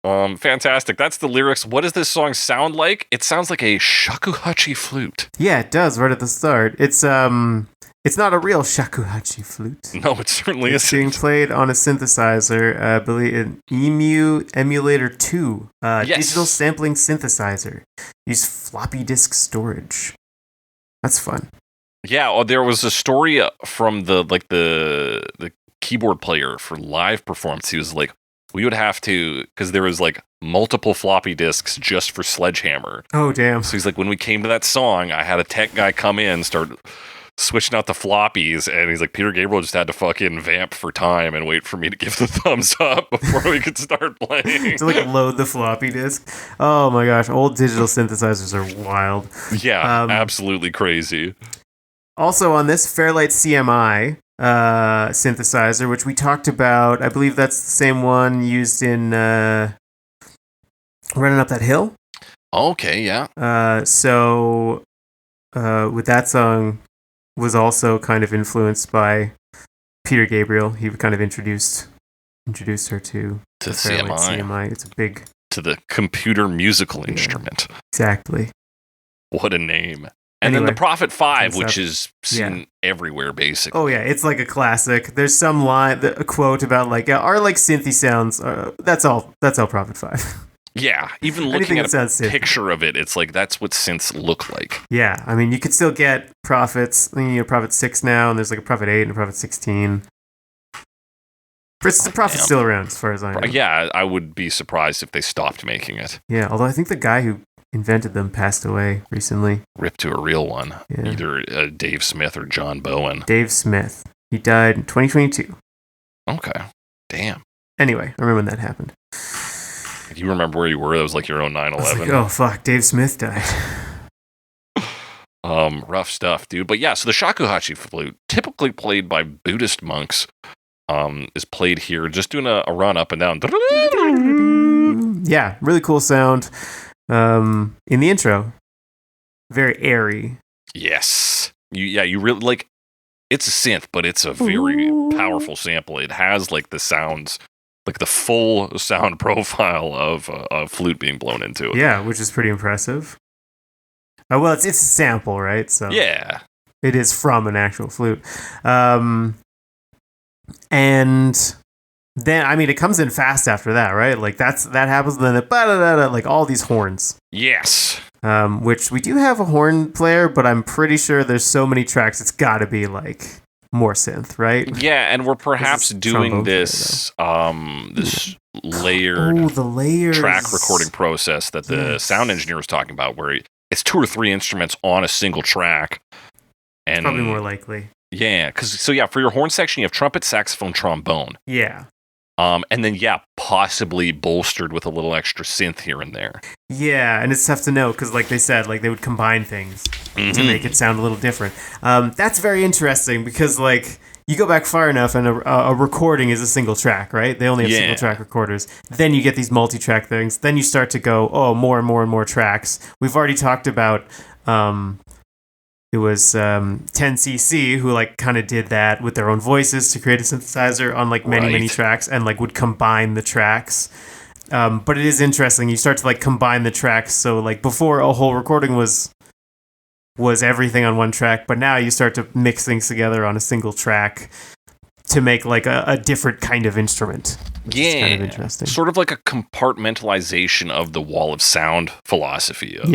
Fantastic. That's the lyrics. What does this song sound like? It sounds like a shakuhachi flute. Yeah, it does right at the start. It's not a real shakuhachi flute. No, it certainly isn't. It's being played on a synthesizer, I believe an EMU Emulator 2, digital sampling synthesizer. Use floppy disk storage. That's fun. Yeah, there was a story from the keyboard player for live performance. He was like, we would have to, because there was like multiple floppy disks just for Sledgehammer. Oh, damn. So he's like, when we came to that song, I had a tech guy come in, start switching out the floppies, and he's like, Peter Gabriel just had to fucking vamp for time and wait for me to give the thumbs up before we could start playing. To like load the floppy disk. Oh my gosh, old digital synthesizers are wild. Yeah, absolutely crazy. Also on this Fairlight CMI synthesizer, which we talked about, I believe that's the same one used in Running Up That Hill. Okay, yeah. So with that song was also kind of influenced by Peter Gabriel. He kind of introduced her to CMI. It's a big... To the computer musical instrument. Exactly. What a name. And Anyway, then the Prophet 5, concept. which is seen everywhere, basically. Oh yeah, it's like a classic. There's some line, a quote about like our like synthy sounds. That's all. That's all. Prophet 5. Yeah, even Anything looking at that sounds synthy. picture of it, it's like that's what synths look like. Yeah, I mean, you could still get Prophets. I think you have Prophet 6 now, and there's like a Prophet 8 and a Prophet 16. The Prophet's still around, as far as I know. Yeah, I would be surprised if they stopped making it. Yeah, although I think the guy who invented them passed away recently. Rip to a real one. Yeah. Either Dave Smith or John Bowen. Dave Smith. He died in 2022. Okay. Damn. Anyway, I remember when that happened. You remember where you were? That was like your own 9/11. Like, oh, fuck, Dave Smith died. Rough stuff, dude. But yeah, so the shakuhachi flute, typically played by Buddhist monks, is played here, just doing a run up and down. Yeah, really cool sound. In the intro, very airy. Yes. You really like. It's a synth, but it's a very powerful sample. It has like the sounds, like the full sound profile of a flute being blown into it. Yeah, which is pretty impressive. Well, it's a sample, right? So Yeah. it is from an actual flute. And then, I mean, it comes in fast after that, right? Like that happens, and then like all these horns. Yes. Which we do have a horn player, but I'm pretty sure there's so many tracks, it's got to be like more synth, right? Yeah, and we're perhaps doing this layered the layers track recording process that the sound engineer was talking about, where it's 2 or 3 instruments on a single track. And probably more likely. Yeah, for your horn section, you have trumpet, saxophone, trombone. Yeah. And then, possibly bolstered with a little extra synth here and there. Yeah, and it's tough to know because, like they said, like they would combine things to make it sound a little different. That's very interesting because, like, you go back far enough and a recording is a single track, right? They only have single track recorders. Then you get these multi-track things. Then you start to go, more and more and more tracks. We've already talked about... it was 10cc who like kind of did that with their own voices to create a synthesizer on like many tracks and like would combine the tracks. But it is interesting. You start to like combine the tracks. So like before a whole recording was everything on one track, but now you start to mix things together on a single track to make like a different kind of instrument. Yeah, it's kind of interesting. Sort of like a compartmentalization of the wall of sound philosophy of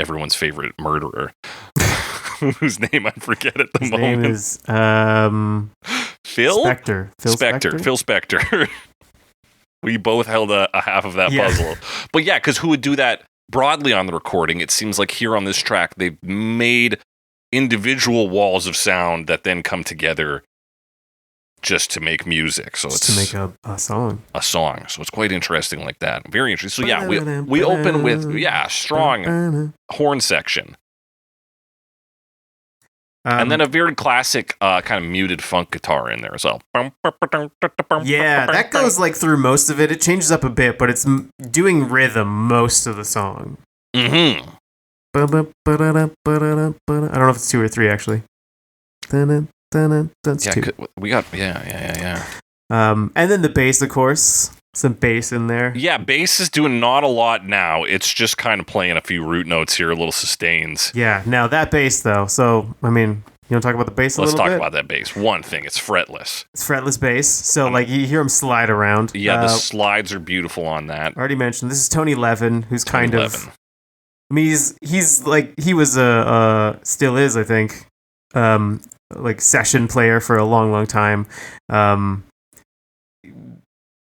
everyone's favorite murderer, whose name I forget at the moment. His name is Phil Spector. Phil Spector. We both held a half of that puzzle. But yeah, because who would do that broadly on the recording? It seems like here on this track, they've made individual walls of sound that then come together just to make music. So it's to make a song. A song. So it's quite interesting like that. Very interesting. So yeah, we open with strong horn section. And then a very classic kind of muted funk guitar in there as well. Yeah, that goes like through most of it. It changes up a bit, but it's doing rhythm most of the song. Mm-hmm. I don't know if it's 2 or 3 actually. That's 2. We got and then the bass, of course. Some bass in there. Yeah, bass is doing not a lot now. It's just kind of playing a few root notes here, a little sustains. Yeah, now that bass though. So, I mean, you want to talk about the bass a little bit? Let's talk about that bass. One thing, it's fretless. It's fretless bass. So, like, you hear them slide around. Yeah, the slides are beautiful on that. Already mentioned, this is Tony Levin, who's kind of... I mean, he's like, he was still is, I think, like session player for a long, long time.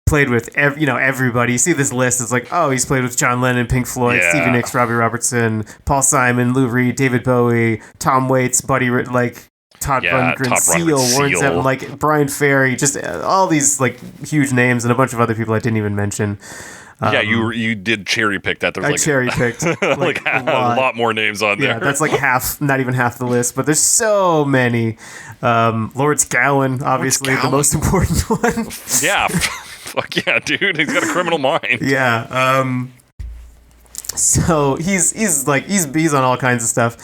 Played with everybody. You see this list, it's like, he's played with John Lennon, Pink Floyd, Stevie Nicks, Robbie Robertson, Paul Simon, Lou Reed, David Bowie, Tom Waits, Buddy, like Todd Rundgren, Seal, Warren Zevon, like Brian Ferry, just all these like huge names and a bunch of other people I didn't even mention. You did cherry pick that. I cherry picked like a lot more names on there. Yeah, that's like half, not even half the list, but there's so many. Lawrence Gowan, obviously the most important one. Yeah. Fuck yeah, dude. He's got a criminal mind. Yeah. So he's on all kinds of stuff.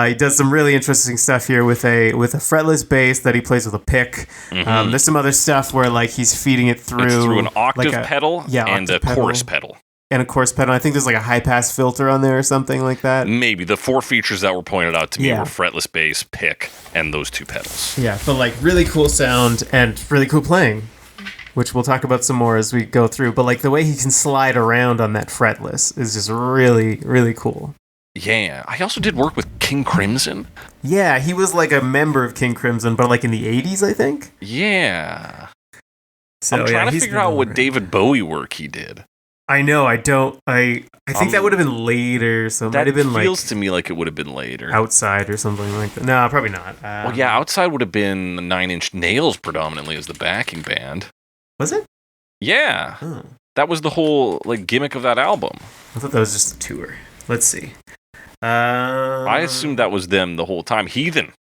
He does some really interesting stuff here with a fretless bass that he plays with a pick. Mm-hmm. There's some other stuff where like he's feeding it through an octave pedal and a chorus pedal. a coarse pedal. I think there's like a high pass filter on there or something like that. Maybe the 4 features that were pointed out to me were fretless bass, pick, and those 2 pedals. Yeah, but like really cool sound and really cool playing, which we'll talk about some more as we go through. But like the way he can slide around on that fretless is just really, really cool. Yeah, I also did work with King Crimson. Yeah, he was like a member of King Crimson, but like in the 80s, I think. Yeah. So, I'm trying to figure out what David Bowie work he did. I know, I think that would have been later, so it might have been feels to me like it would have been later. Outside or something like that. No, probably not. Well, yeah, Outside would have been 9 Inch Nails predominantly as the backing band. Was it? Yeah. Oh. That was the whole like gimmick of that album. I thought that was just a tour. Let's see. I assumed that was them the whole time. Heathen,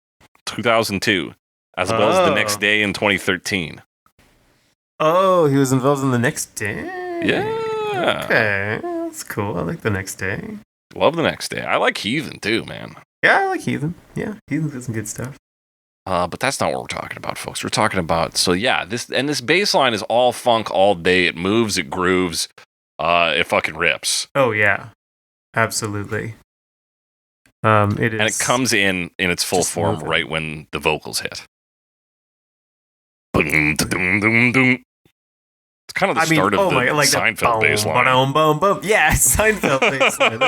2002, as well as The Next Day in 2013. Oh, he was involved in The Next Day? Yeah. Okay, that's cool. I like The Next Day. Love The Next Day. I like Heathen too, man. Yeah, I like Heathen. Yeah, Heathen did some good stuff. But that's not what we're talking about, folks. We're talking about, this bass line is all funk all day. It moves, it grooves, it fucking rips. Oh, yeah. Absolutely. It is. And it comes in its full form right when the vocals hit. Boom, boom, boom, boom. It's kind of the start of the Seinfeld bass line. Yeah, Seinfeld bass line.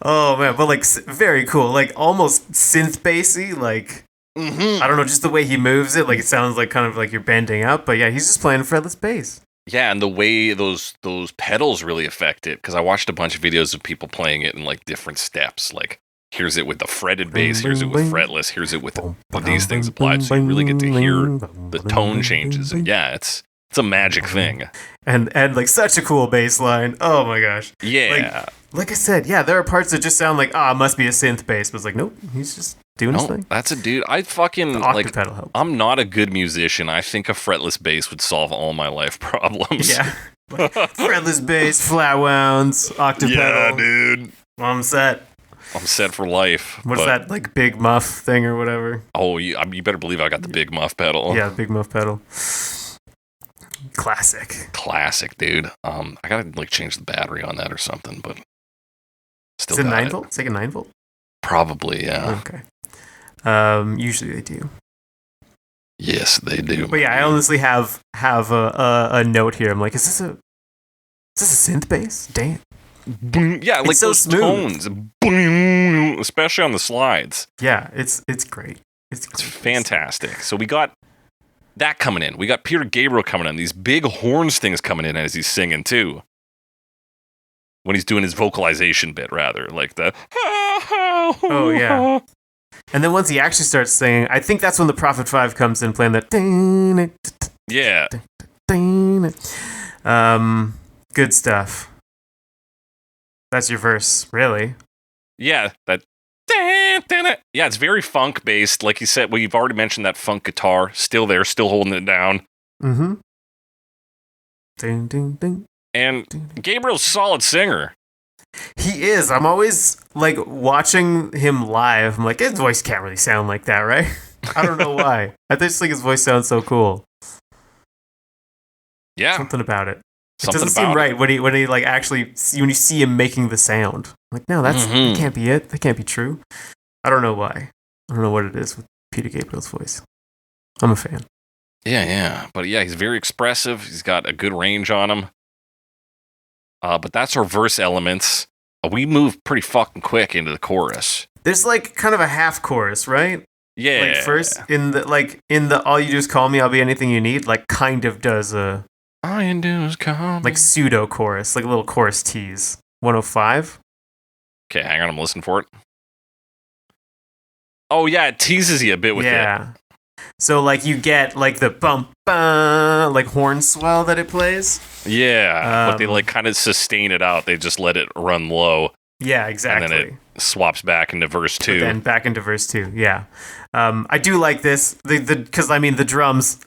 Oh, man. But, like, very cool. Like, almost synth bassy. Like, I don't know, just the way he moves it. Like, it sounds like kind of like you're bending up. But, yeah, he's just playing fretless bass. Yeah, and the way those pedals really affect it. Because I watched a bunch of videos of people playing it in, like, different steps. Like, here's it with the fretted bass, here's it with fretless, here's it with these things applied, so you really get to hear the tone changes. And yeah, it's a magic thing. And like such a cool bass line. Oh my gosh. Yeah. Like I said, yeah, there are parts that just sound like, it must be a synth bass, but it's like, nope, he's just doing his thing. That's a dude. I fucking like. I'm not a good musician. I think a fretless bass would solve all my life problems. Yeah. Fretless bass, flat wounds, octave pedal. Yeah, dude. I'm set. I'm set for life. What's that, like, big muff thing or whatever? Oh, you better believe I got the big muff pedal. Yeah, big muff pedal. Classic, dude. I gotta, like, change the battery on that or something, but still Is it 9 volt? It's like a 9 volt? Probably, yeah. Okay. Usually they do. Yes, they do. But yeah, I honestly have a note here. I'm like, is this a synth bass? Damn. Boom. Yeah, like so those smooth. tones, boom, especially on the slides. Yeah, it's great. It's fantastic. So we got that coming in. We got Peter Gabriel coming in. These big horns things coming in as he's singing too. When he's doing his vocalization bit, rather like the. Oh yeah. And then once he actually starts singing, I think that's when the Prophet 5 comes in playing that. Yeah. Good stuff. That's your verse, really? Yeah, that. Yeah, it's very funk based. Like you said, we've already mentioned that funk guitar. Still there, still holding it down. Mm-hmm. Ding, ding, ding. And Gabriel's a solid singer. He is. I'm always, like, watching him live. I'm like, his voice can't really sound like that, right? I don't know why. I just think his voice sounds so cool. Yeah. Something about it. It doesn't seem right when he like actually when you see him making the sound. I'm like, no, that can't be it. That can't be true. I don't know why. I don't know what it is with Peter Gabriel's voice. I'm a fan. Yeah. But yeah, he's very expressive. He's got a good range on him. But that's our verse elements. We move pretty fucking quick into the chorus. There's like kind of a half chorus, right? Yeah. Like first in the all you do is call me, I'll be anything you need. Like kind of does a. All you do is call me. Like pseudo chorus, like a little chorus tease. 105. Okay, hang on, I'm listening for it. Oh yeah, it teases you a bit with it. Yeah. So like you get like the bump like horn swell that it plays. Yeah, but they like kind of sustain it out. They just let it run low. Yeah, exactly. And then it swaps back into verse 2. Then back into verse 2. Yeah. I do like this because I mean the drums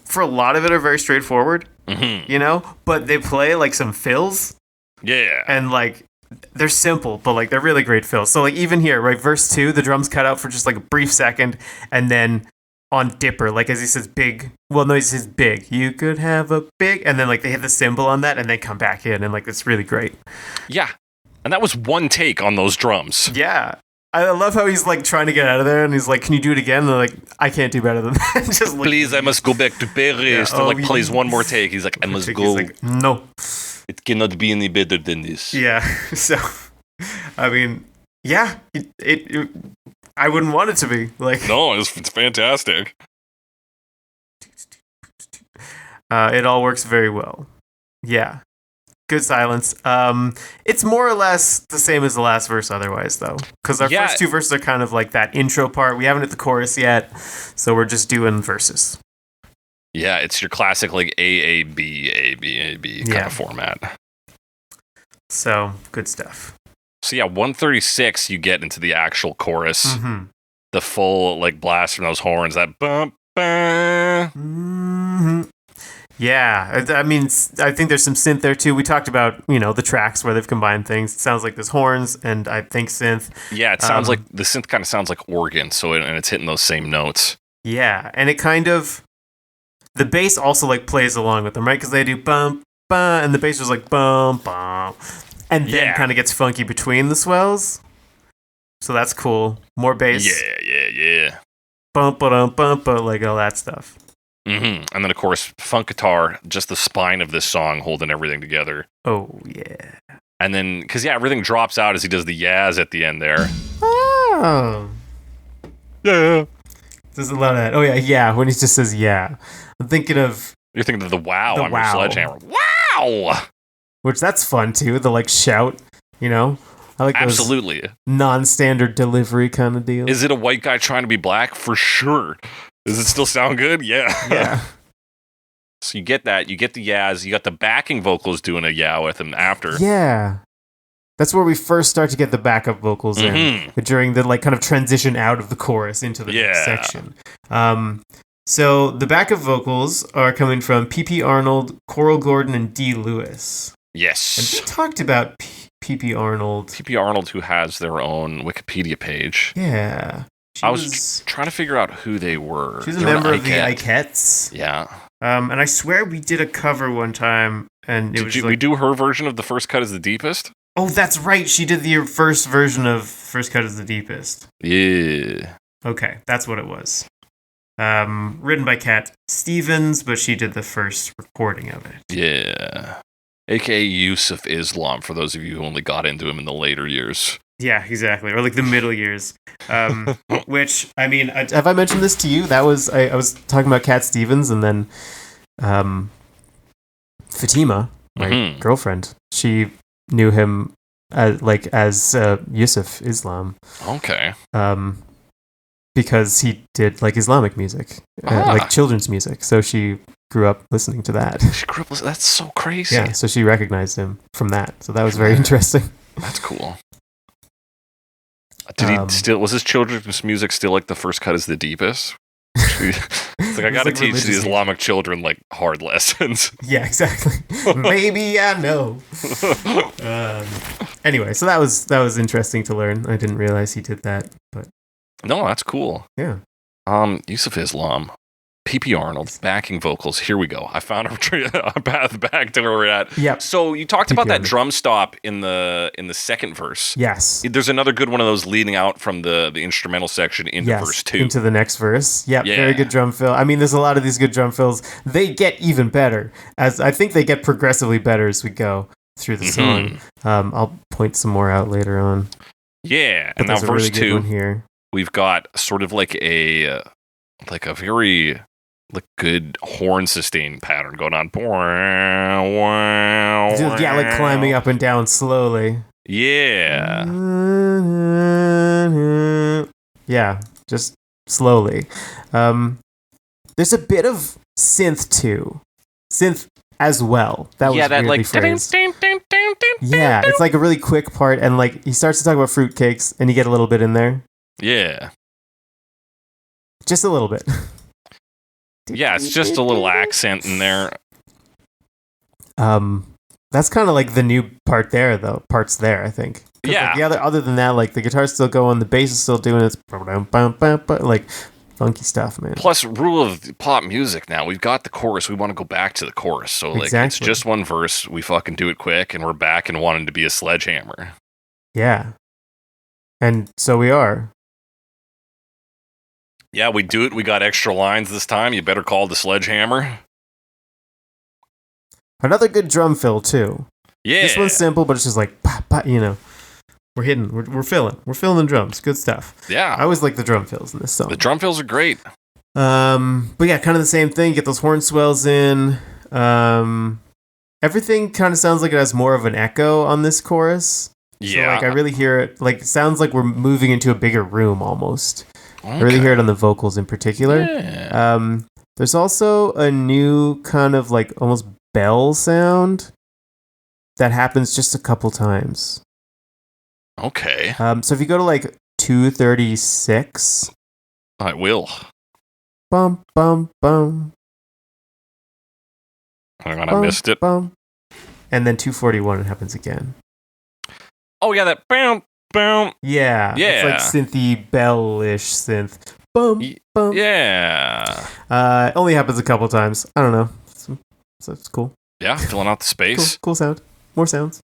for a lot of it are very straightforward, you know, but they play like some fills. Yeah. And like they're simple, but like they're really great fills. So like even here, right, verse 2, the drums cut out for just like a brief second, and then on Dipper, like as he says big. Well, no, he says big. You could have a big, and then like they hit the cymbal on that, and they come back in, and like it's really great. Yeah, and that was one take on those drums. Yeah. I love how he's like trying to get out of there, and he's like, "Can you do it again?" And they're like, "I can't do better than that." Just like, please, I must go back to Paris. And like plays one more take. He's like, "I must go." Like, no, it cannot be any better than this. Yeah. So, I mean, yeah, it I wouldn't want it to be like. No, it's fantastic. It all works very well. Yeah. Good silence. It's more or less the same as the last verse otherwise, though. Because our first two verses are kind of like that intro part. We haven't hit the chorus yet, so we're just doing verses. Yeah, it's your classic like A, B kind of format. So, good stuff. So yeah, 136, you get into the actual chorus. Mm-hmm. The full like blast from those horns, that bump, bump. Mm-hmm. Yeah, I mean, I think there's some synth there too. We talked about, the tracks where they've combined things. It sounds like there's horns and I think synth. Yeah, it sounds like the synth kind of sounds like organ, and it's hitting those same notes. Yeah, and it kind of, the bass also like plays along with them, right? Because they do bump, bum, and the bass was like bum, bum, and then kind of gets funky between the swells. So that's cool. More bass. Yeah. Bump, bump, like all that stuff. Mm-hmm. And then, of course, funk guitar, just the spine of this song holding everything together. Oh, yeah. And then, because, everything drops out as he does the yaz at the end there. Oh. Yeah. There's a lot of that. Oh, yeah, when he just says yeah. I'm thinking of... You're thinking of the wow on your Sledgehammer. Wow! Which, that's fun, too. The, like, shout, I like absolutely those non-standard delivery kind of deal. Is it a white guy trying to be black? For sure. Does it still sound good? Yeah. So you get that. You get the yaz. You got the backing vocals doing a yeah with him after. Yeah. That's where we first start to get the backup vocals in. During the like kind of transition out of the chorus into the next section. So the backup vocals are coming from P.P. Arnold, Coral Gordon, and D. Lewis. Yes. And we talked about P.P. Arnold. P.P. Arnold, who has their own Wikipedia page. Yeah. I was trying to figure out who they were. She's a member of the Ikettes. Yeah. And I swear we did a cover one time, and we do her version of The First Cut is the Deepest? Oh, that's right. She did the first version of First Cut is the Deepest. Yeah. Okay, that's what it was. Written by Cat Stevens, but she did the first recording of it. Yeah. AKA Yusuf Islam, for those of you who only got into him in the later years. Yeah, exactly. Or like the middle years. Which, I mean, have I mentioned this to you? That was, I was talking about Cat Stevens, and then Fatima, my girlfriend, she knew him as Yusuf Islam. Okay. Because he did like Islamic music, like children's music. So she grew up listening to that. She grew up that's so crazy. Yeah, so she recognized him from that. So that was very interesting. That's cool. Did he still, was his children's music still like The First Cut is the Deepest? It's like, I gotta teach the Islamic children like hard lessons. Yeah, exactly. Maybe I know. Anyway, so that was interesting to learn. I didn't realize he did that, but no, that's cool. Yeah. Yusuf Islam, P.P. Arnold, backing vocals. Here we go. I found a path back to where we're at. Yeah. So you talked about that drum stop in the second verse. Yes. There's another good one of those leading out from the instrumental section into verse 2. Into the next verse. Yep, yeah. Very good drum fill. I mean, there's a lot of these good drum fills. They get even better. As I think they get progressively better as we go through the song. I'll point some more out later on. Yeah. But and now verse really 2 here. We've got sort of like a very good horn sustain pattern going on. Yeah, like climbing up and down slowly. Yeah. Yeah, just slowly. There's a bit of synth too. Synth as well. That was that like phrased. Yeah, it's like a really quick part, and like he starts to talk about fruitcakes, and you get a little bit in there. Yeah. Just a little bit. Yeah, it's just a little accent in there. That's kind of like the new part there, though. Parts there, I think. Yeah. Like other than that, like the guitar's still going, the bass is still doing its like funky stuff, man. Plus, rule of pop music now, we've got the chorus. We want to go back to the chorus. So, like, It's just one verse. We fucking do it quick, and we're back and wanting to be a sledgehammer. Yeah. And so we are. Yeah, we do it. We got extra lines this time. You better call the sledgehammer. Another good drum fill, too. Yeah. This one's simple, but it's just like, bah, bah, you know. We're hitting. We're filling. We're filling the drums. Good stuff. Yeah. I always like the drum fills in this song. The drum fills are great. But yeah, kind of the same thing. Get those horn swells in. Everything kind of sounds like it has more of an echo on this chorus. Yeah. So, like, I really hear it. Like, it sounds like we're moving into a bigger room almost. Okay. I really hear it on the vocals in particular. Yeah. There's also a new kind of like almost bell sound that happens just a couple times. Okay. So if you go to like 236, I will. bum bum bum. Hang on, I missed it. Bum. And then 241, it happens again. Oh yeah, that boom boom. Yeah. Yeah. It's like synthy bell-ish synth. Bum bum. Yeah. It only happens a couple times. I don't know. So it's cool. Yeah, filling out the space. Cool sound. More sounds.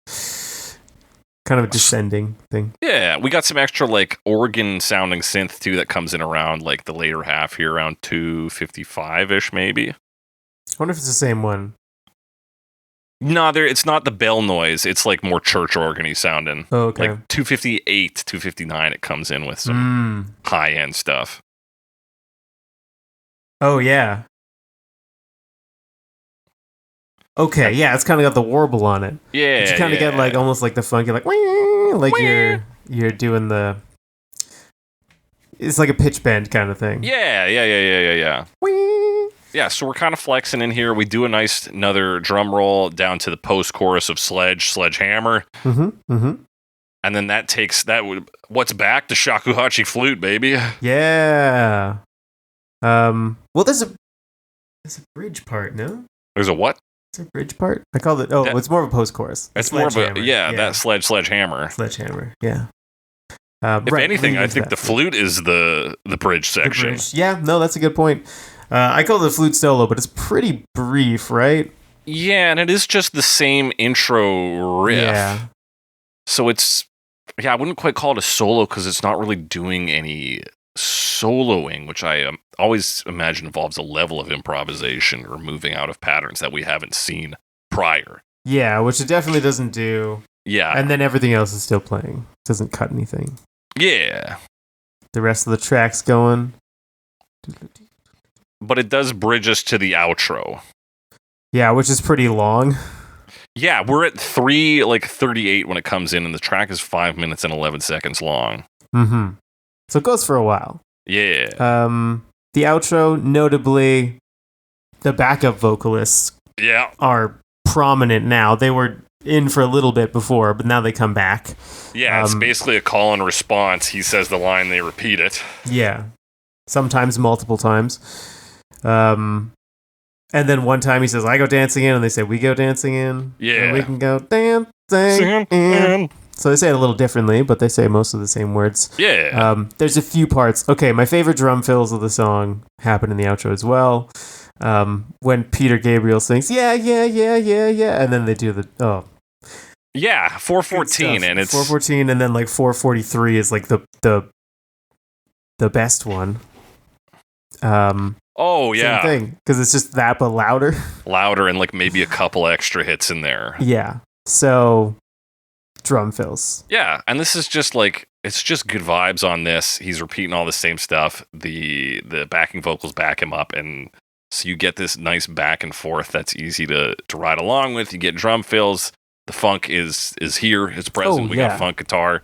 Kind of a descending thing. Yeah, we got some extra like organ sounding synth too that comes in around like the later half here, around 255-ish maybe. I wonder if it's the same one. No, it's not the bell noise. It's like more church organ-y sounding. Oh, okay. Like 258, 259, it comes in with some high-end stuff. Oh, yeah. Okay, yeah, it's kind of got the warble on it. Yeah, but you kind of get like almost like the funky, like you're doing the. It's like a pitch bend kind of thing. Yeah. Yeah, so we're kind of flexing in here. We do another drum roll down to the post-chorus of Sledgehammer. Mm-hmm. And then that takes what's back to shakuhachi flute, baby. Yeah. Well, there's a bridge part, no? There's a what? Is there a bridge part? I called it. Oh, it's more of a post-chorus. It's more of a that sledgehammer. Sledgehammer. Yeah. If anything, I think the flute is the bridge section. The bridge. Yeah. No, that's a good point. I call it a flute solo, but it's pretty brief, right? Yeah, and it is just the same intro riff. Yeah. So I wouldn't quite call it a solo because it's not really doing any soloing, which I always imagine involves a level of improvisation or moving out of patterns that we haven't seen prior. Yeah, which it definitely doesn't do. Yeah. And then everything else is still playing. It doesn't cut anything. Yeah. The rest of the track's going. But it does bridge us to the outro. Yeah, which is pretty long. Yeah, we're at 3:38 when it comes in, and the track is 5 minutes and 11 seconds long. Mm-hmm. So it goes for a while. Yeah. The outro, notably, the backup vocalists are prominent now. They were in for a little bit before, but now they come back. Yeah, it's basically a call and response. He says the line, they repeat it. Yeah. Sometimes multiple times. And then one time he says, I go dancing in, and they say, we go dancing in. Yeah. And we can go dancing in. So they say it a little differently, but they say most of the same words. Yeah. There's a few parts. Okay, my favorite drum fills of the song happen in the outro as well. When Peter Gabriel sings, yeah, and then they do the, Yeah, 4:14, and it's 4:14, and then like 4:43 is like the best one. Oh yeah, same thing, because it's just that but louder. Louder, and like maybe a couple extra hits in there. Yeah. So drum fills. Yeah, and this is just like it's just good vibes on this. He's repeating all the same stuff. The backing vocals back him up, and so you get this nice back and forth that's easy to ride along with. You get drum fills. The funk is here. It's present. We got funk guitar.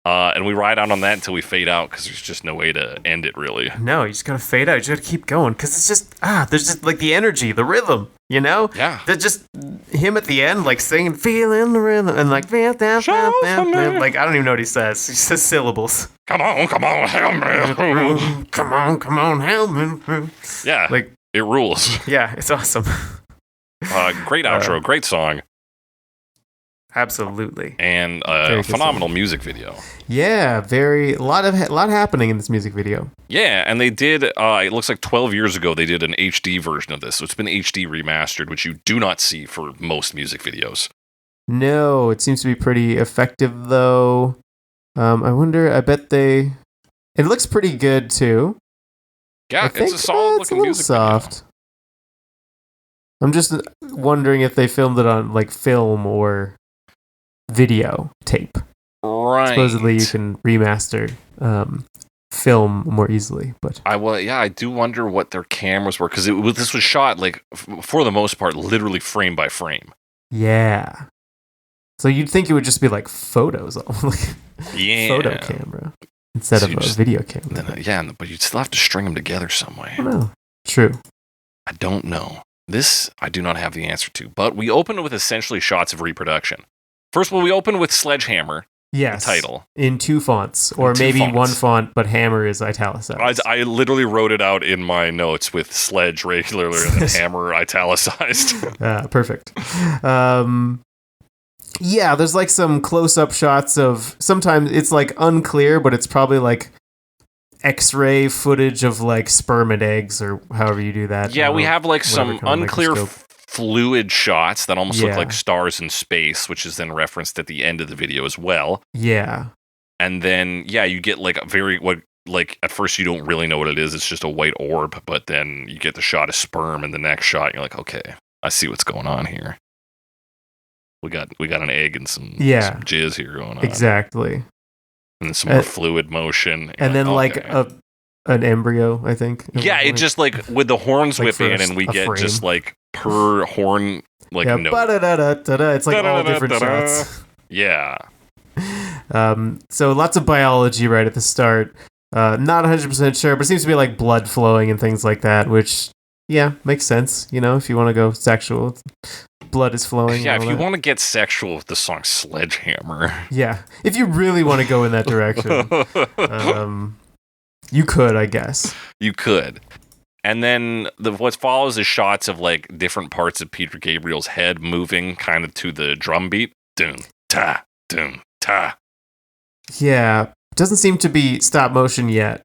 And we ride out on that until we fade out because there's just no way to end it, really. No, you just gotta fade out. You just gotta keep going because it's just there's just like the energy, the rhythm, you know? Yeah. There's just him at the end, like singing, feeling the rhythm, and like, like I don't even know what he says. He says syllables. Come on, help me. Come on, help me. Yeah, like it rules. Yeah, it's awesome. Great outro, great song. Absolutely. And a phenomenal music video. Yeah, a lot happening in this music video. Yeah, and they did, it looks like 12 years ago, they did an HD version of this. So it's been HD remastered, which you do not see for most music videos. No, it seems to be pretty effective, though. I bet it looks pretty good, too. Yeah, it's a solid looking music soft. Video. I'm just wondering if they filmed it on, like, film or video tape. Right. Supposedly you can remaster film more easily, but I do wonder what their cameras were, because this was shot, like, for the most part, literally frame by frame. Yeah. So you'd think it would just be like photos, like photo camera instead of a video camera. But you'd still have to string them together some way. I don't know. True. I don't know. This I do not have the answer to. But we opened with essentially shots of reproduction. First of all, we opened with Sledgehammer. Yes. The title. In 2 fonts. Or maybe 1 font, but Hammer is italicized. I literally wrote it out in my notes with Sledge regularly and then Hammer italicized. Perfect. Yeah, there's like some close-up shots of, sometimes it's like unclear, but it's probably like X-ray footage of like sperm and eggs, or however you do that. Yeah, we have like some unclear fluid shots that almost look like stars in space, which is then referenced at the end of the video as well. Yeah. And then, you get like at first you don't really know what it is. It's just a white orb, but then you get the shot of sperm in the next shot. And you're like, okay, I see what's going on here. We got an egg and some jizz here going on. Exactly. And then some more fluid motion. And then an embryo, I think. Yeah, it just like with the horns whip in, and we get frame. Just like per horn note. It's like all different shots. Yeah. So lots of biology right at the start. Not 100% sure, but it seems to be like blood flowing and things like that, which makes sense. You know, if you want to go sexual. Blood is flowing. Yeah, if you want to get sexual with the song Sledgehammer. Yeah, if you really want to go in that direction. You could, I guess. You could. And then what follows is shots of like different parts of Peter Gabriel's head moving kind of to the drum beat. Doom, ta, doom, ta. Yeah, doesn't seem to be stop motion yet.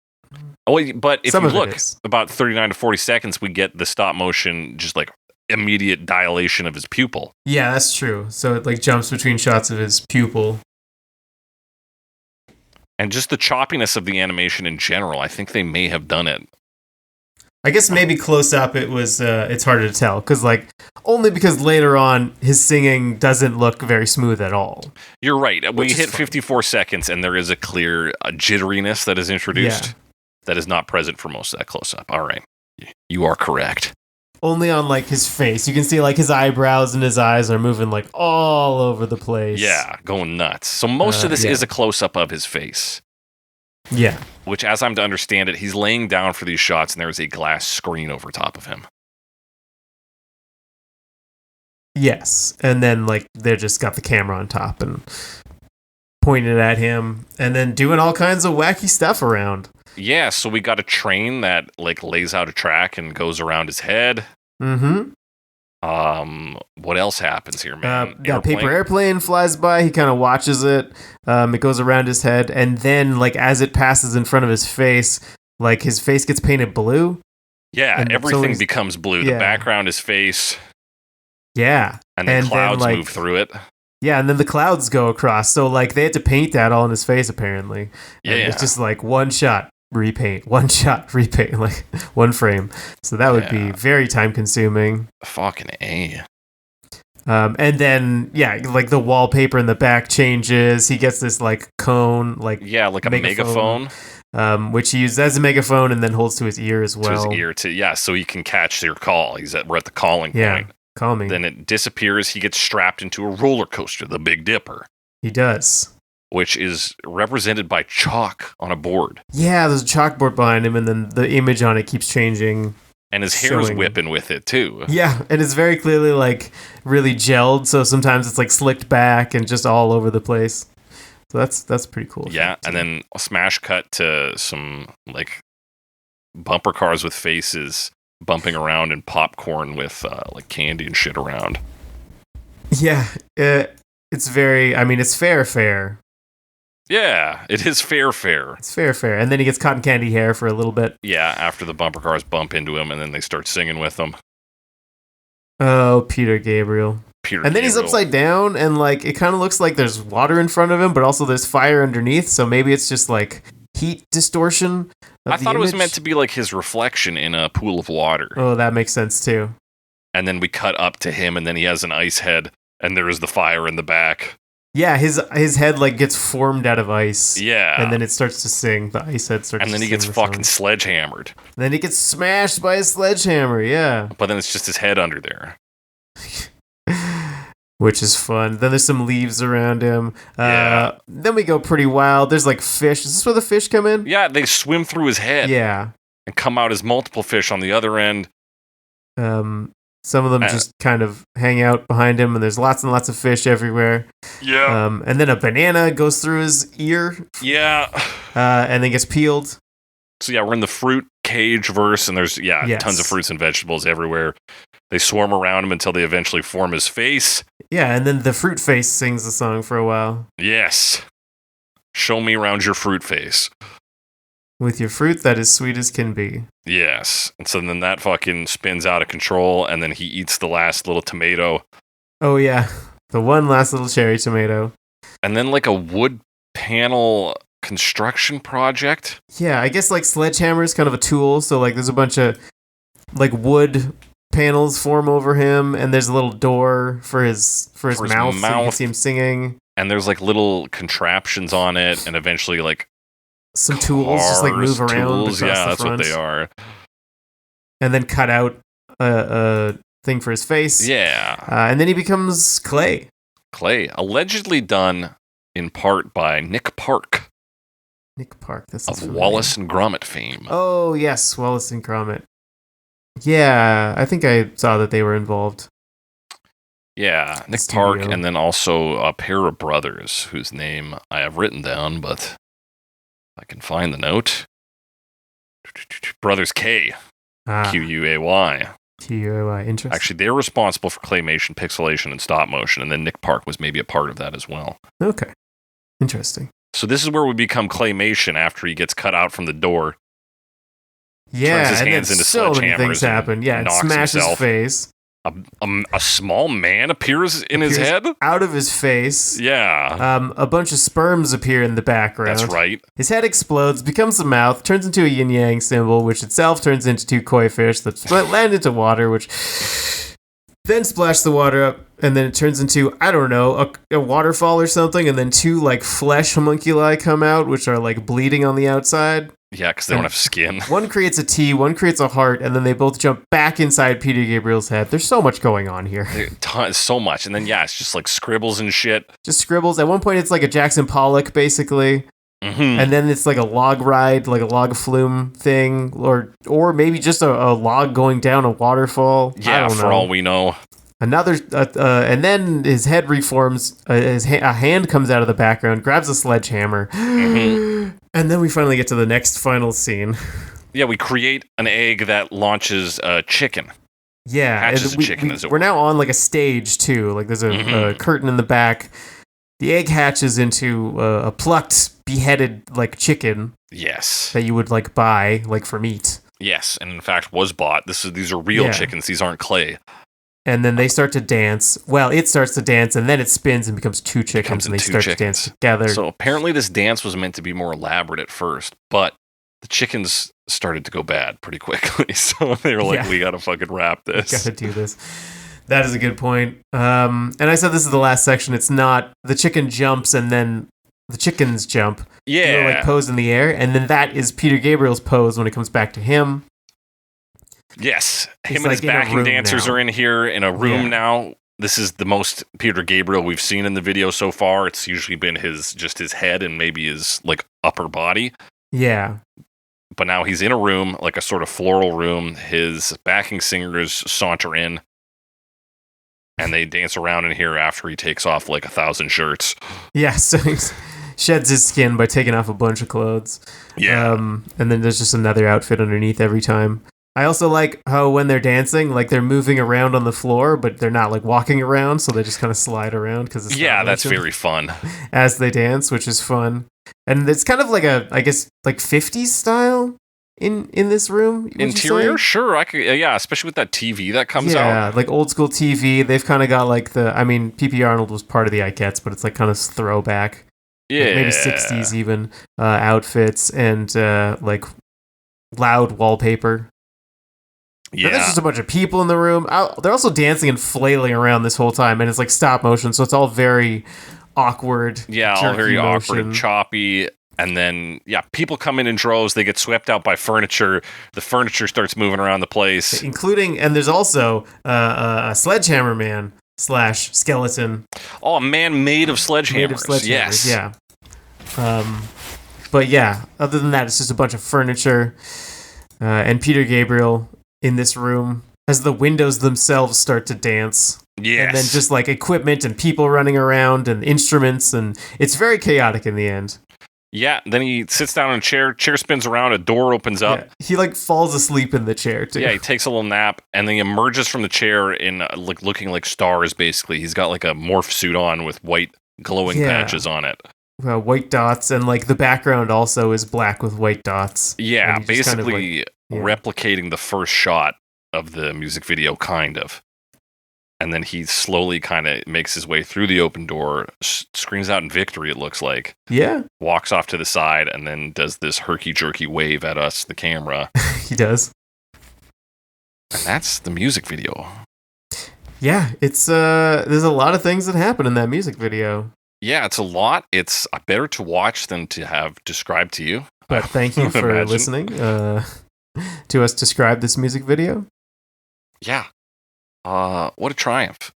Oh, but if you look, about 39 to 40 seconds, we get the stop motion just like immediate dilation of his pupil. Yeah, that's true. So it like jumps between shots of his pupil. And just the choppiness of the animation in general, I think they may have done it. I guess maybe close up it was it's harder to tell only because later on his singing doesn't look very smooth at all. You're right. We hit 54 seconds and there is a clear jitteriness that is introduced that is not present for most of that close up. All right. You are correct. Only on like his face. You can see like his eyebrows and his eyes are moving like all over the place. Yeah, going nuts. So most of this is a close-up of his face. Yeah. Which, as I'm to understand it, he's laying down for these shots and there's a glass screen over top of him. Yes. And then like they just got the camera on top and pointed at him and then doing all kinds of wacky stuff around. Yeah, so we got a train that like lays out a track and goes around his head. Mm-hmm. What else happens here, man? That paper airplane flies by. He kind of watches it. It goes around his head, and then like as it passes in front of his face, like his face gets painted blue. Yeah, and everything becomes blue. The background is face. Yeah, and then clouds move through it. Yeah, and then the clouds go across. So like they had to paint that all in his face apparently. Yeah, it's just like one shot. Repaint, one shot, repaint, like one frame. So that would be very time consuming. Fucking A. And then, like the wallpaper in the back changes. He gets this like cone, like a megaphone. Which he uses as a megaphone and then holds to his ear as well. To his ear, so he can catch your call. We're at the calling point. Call me. Then it disappears. He gets strapped into a roller coaster, the Big Dipper. He does. Which is represented by chalk on a board. Yeah, there's a chalkboard behind him, and then the image on it keeps changing. And his hair's whipping with it, too. Yeah, and it's very clearly, like, really gelled, so sometimes it's, like, slicked back and just all over the place. So that's pretty cool. Yeah, and then a smash cut to some, like, bumper cars with faces bumping around and popcorn with, like, candy and shit around. Yeah, it's very, I mean, it's fair. Yeah, it is fair. It's fair. And then he gets cotton candy hair for a little bit. Yeah, after the bumper cars bump into him and then they start singing with him. Oh, Peter Gabriel. And then he's upside down and like it kind of looks like there's water in front of him, but also there's fire underneath. So maybe it's just like heat distortion. I thought it was meant to be like his reflection in a pool of water. Oh, that makes sense too. And then we cut up to him and then he has an ice head and there is the fire in the back. Yeah, his head like gets formed out of ice. Yeah. And then it starts to sing. The ice head starts to sing. And then he gets fucking sledgehammered. Then he gets smashed by a sledgehammer, yeah. But then it's just his head under there. Which is fun. Then there's some leaves around him. Yeah. Then we go pretty wild. There's like fish. Is this where the fish come in? Yeah, they swim through his head. Yeah. And come out as multiple fish on the other end. Some of them just kind of hang out behind him, and there's lots and lots of fish everywhere. Yeah. And then a banana goes through his ear. Yeah. And then gets peeled. So yeah, we're in the fruit cage verse, and there's tons of fruits and vegetables everywhere. They swarm around him until they eventually form his face. Yeah, and then the fruit face sings the song for a while. Yes. Show me around your fruit face. With your fruit that is sweet as can be. Yes. And so then that fucking spins out of control, and then he eats the last little tomato. Oh, yeah. The one last little cherry tomato. And then like a wood panel construction project. Yeah, I guess like Sledgehammer is kind of a tool, so like there's a bunch of like wood panels form over him, and there's a little door for his mouth, so you can see him singing. And there's like little contraptions on it, and eventually like some tools just like move around tools. across the that's front. what they are. And then cut out a thing for his face. Yeah. And then he becomes clay. Clay, allegedly done in part by Nick Park. Nick Park, that's of Wallace and Gromit fame. Oh yes, Wallace and Gromit. Yeah, I think I saw that they were involved. Yeah, Nick Park, and then also a pair of brothers whose name I have written down, but I can find the note. Brothers K. Quay. Quay, interesting. Actually, they're responsible for claymation, pixelation, and stop motion, and then Nick Park was maybe a part of that as well. Okay. Interesting. So this is where we become claymation after he gets cut out from the door. Yeah, turns his and hands then into so many things happen. Yeah, it smashes his face. A small man appears his head? Out of his face. Yeah. A bunch of sperms appear in the background. That's right. His head explodes, becomes a mouth, turns into a yin-yang symbol, which itself turns into two koi fish that land into water, which then splash the water up, and then it turns into, I don't know, a waterfall or something, and then two, like, flesh homunculi come out, which are, like, bleeding on the outside. Yeah, because they don't have skin. One creates a T, one creates a heart, and then they both jump back inside Peter Gabriel's head. There's so much going on here. So much. And then, it's just like scribbles and shit. Just scribbles. At one point, it's like a Jackson Pollock, basically. Mm-hmm. And then it's like a log ride, like a log flume thing, or maybe just a log going down a waterfall. Yeah, I don't know. For all we know. Another, and then his head reforms. A hand comes out of the background, grabs a sledgehammer, and then we finally get to the next final scene. Yeah, we create an egg that launches a chicken. Yeah, hatches a chicken. We're now on like a stage too. Like there's a curtain in the back. The egg hatches into a plucked, beheaded like chicken. Yes, that you would like buy like for meat. Yes, and in fact was bought. These are real chickens. These aren't clay. And then they start to dance. Well, it starts to dance, and then it spins and becomes two chickens, and they start to dance together. So apparently this dance was meant to be more elaborate at first, but the chickens started to go bad pretty quickly. So they were like, we gotta fucking wrap this. We gotta do this. That is a good point. And I said this is the last section. It's not. The chicken jumps, and then the chickens jump. Yeah. They like pose in the air, and then that is Peter Gabriel's pose when it comes back to him. Yes, him and his backing dancers are in here in a room now. This is the most Peter Gabriel we've seen in the video so far. It's usually been his head and maybe his like upper body. Yeah. But now he's in a room, like a sort of floral room. His backing singers saunter in, and they dance around in here after he takes off like 1,000 shirts. Yeah, so he sheds his skin by taking off a bunch of clothes. Yeah. And then there's just another outfit underneath every time. I also like how when they're dancing, like they're moving around on the floor, but they're not like walking around, so they just kind of slide around because it's that's very fun as they dance, which is fun. And it's kind of like I guess like 50s style in this room. Interior, sure, I could, especially with that TV that comes out. Yeah, like old school TV. They've kind of got like P.P. Arnold was part of the Ikettes, but it's like kind of throwback. Yeah, like maybe 60s even outfits and like loud wallpaper. Yeah, there's just a bunch of people in the room. They're also dancing and flailing around this whole time, and it's like stop motion, so it's all very awkward. Yeah, all very awkward and choppy. And then, people come in droves. They get swept out by furniture. The furniture starts moving around the place, and there's also a Sledgehammer man / skeleton. Oh, a man made of sledgehammers. Yes. Yeah. But yeah, other than that, it's just a bunch of furniture and Peter Gabriel in this room as the windows themselves start to dance. Yes. And then just like equipment and people running around and instruments, and it's very chaotic in the end. Yeah, then he sits down in a chair spins around, a door opens up. Yeah. He like falls asleep in the chair too. Yeah, he takes a little nap and then he emerges from the chair in like looking like stars basically. He's got like a morph suit on with white glowing patches on it. White dots, and like the background also is black with white dots. Yeah, basically replicating the first shot of the music video, kind of. And then he slowly kind of makes his way through the open door, screams out in victory, it looks like. Yeah. Walks off to the side, and then does this herky-jerky wave at us, the camera. He does. And that's the music video. Yeah, it's there's a lot of things that happen in that music video. Yeah, it's a lot. It's better to watch than to have described to you. But thank you for listening to us describe this music video. Yeah. What a triumph.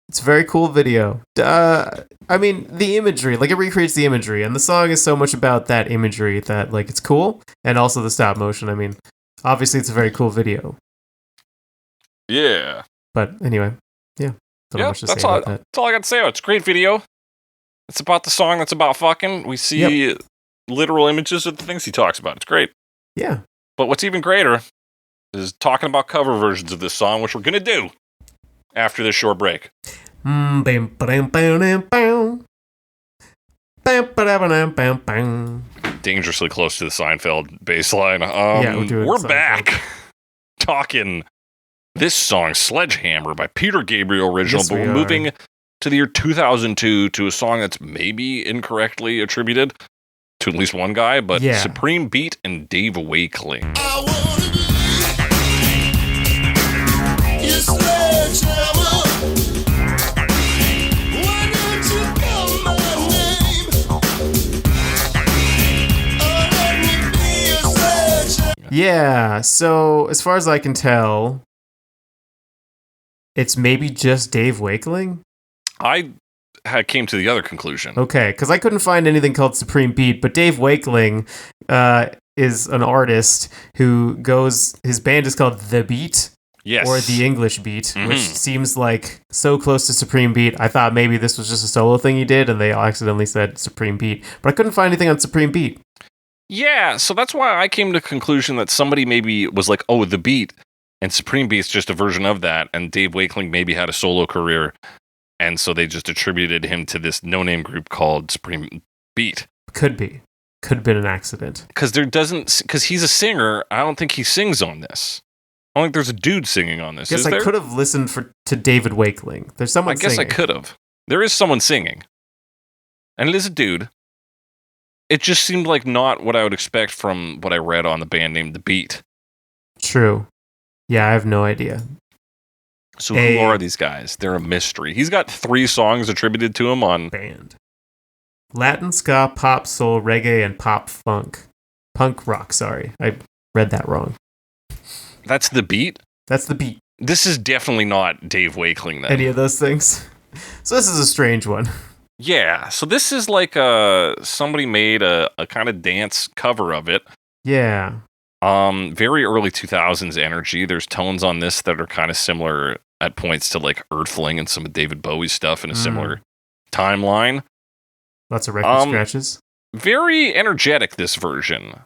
It's a very cool video. I mean, the imagery, like it recreates the imagery, and the song is so much about that imagery that like it's cool, and also the stop motion. I mean, obviously it's a very cool video. Yeah. But anyway, yeah. That's all I got to say. It's a great video. It's about the song that's about fucking. We see literal images of the things he talks about. It's great. Yeah. But what's even greater is talking about cover versions of this song, which we're going to do after this short break. Dangerously close to the Seinfeld bass line. We're back talking this song, Sledgehammer, by Peter Gabriel original, yes, but we're moving to the year 2002 to a song that's maybe incorrectly attributed to at least one guy, but Supreme Beat and Dave Wakeling. Yeah, so as far as I can tell, it's maybe just Dave Wakeling? I came to the other conclusion. Okay, because I couldn't find anything called Supreme Beat, but Dave Wakeling is an artist who his band is called The Beat. Yes. Or The English Beat, which seems like so close to Supreme Beat. I thought maybe this was just a solo thing he did, and they accidentally said Supreme Beat. But I couldn't find anything on Supreme Beat. Yeah, so that's why I came to the conclusion that somebody maybe was like, oh, The Beat, and Supreme Beat's just a version of that, and Dave Wakeling maybe had a solo career, and so they just attributed him to this no-name group called Supreme Beat. Could be. Could have been an accident. Because he's a singer, I don't think he sings on this. I don't think there's a dude singing on this. I could have listened to David Wakeling. There's someone singing. I could have. There is someone singing. And it is a dude. It just seemed like not what I would expect from what I read on the band named The Beat. True. Yeah, I have no idea. So who are these guys? They're a mystery. He's got 3 songs attributed to him on band. Latin, ska, pop, soul, reggae, and pop funk. Punk rock, sorry. I read that wrong. That's The Beat? That's The Beat. This is definitely not Dave Wakeling then. Any of those things? So this is a strange one. Yeah, so this is like somebody made a kind of dance cover of it. Yeah. Very early 2000s energy. There's tones on this that are kind of similar at points to like Earthling and some of David Bowie's stuff in a similar timeline. Lots of record scratches. Very energetic, this version.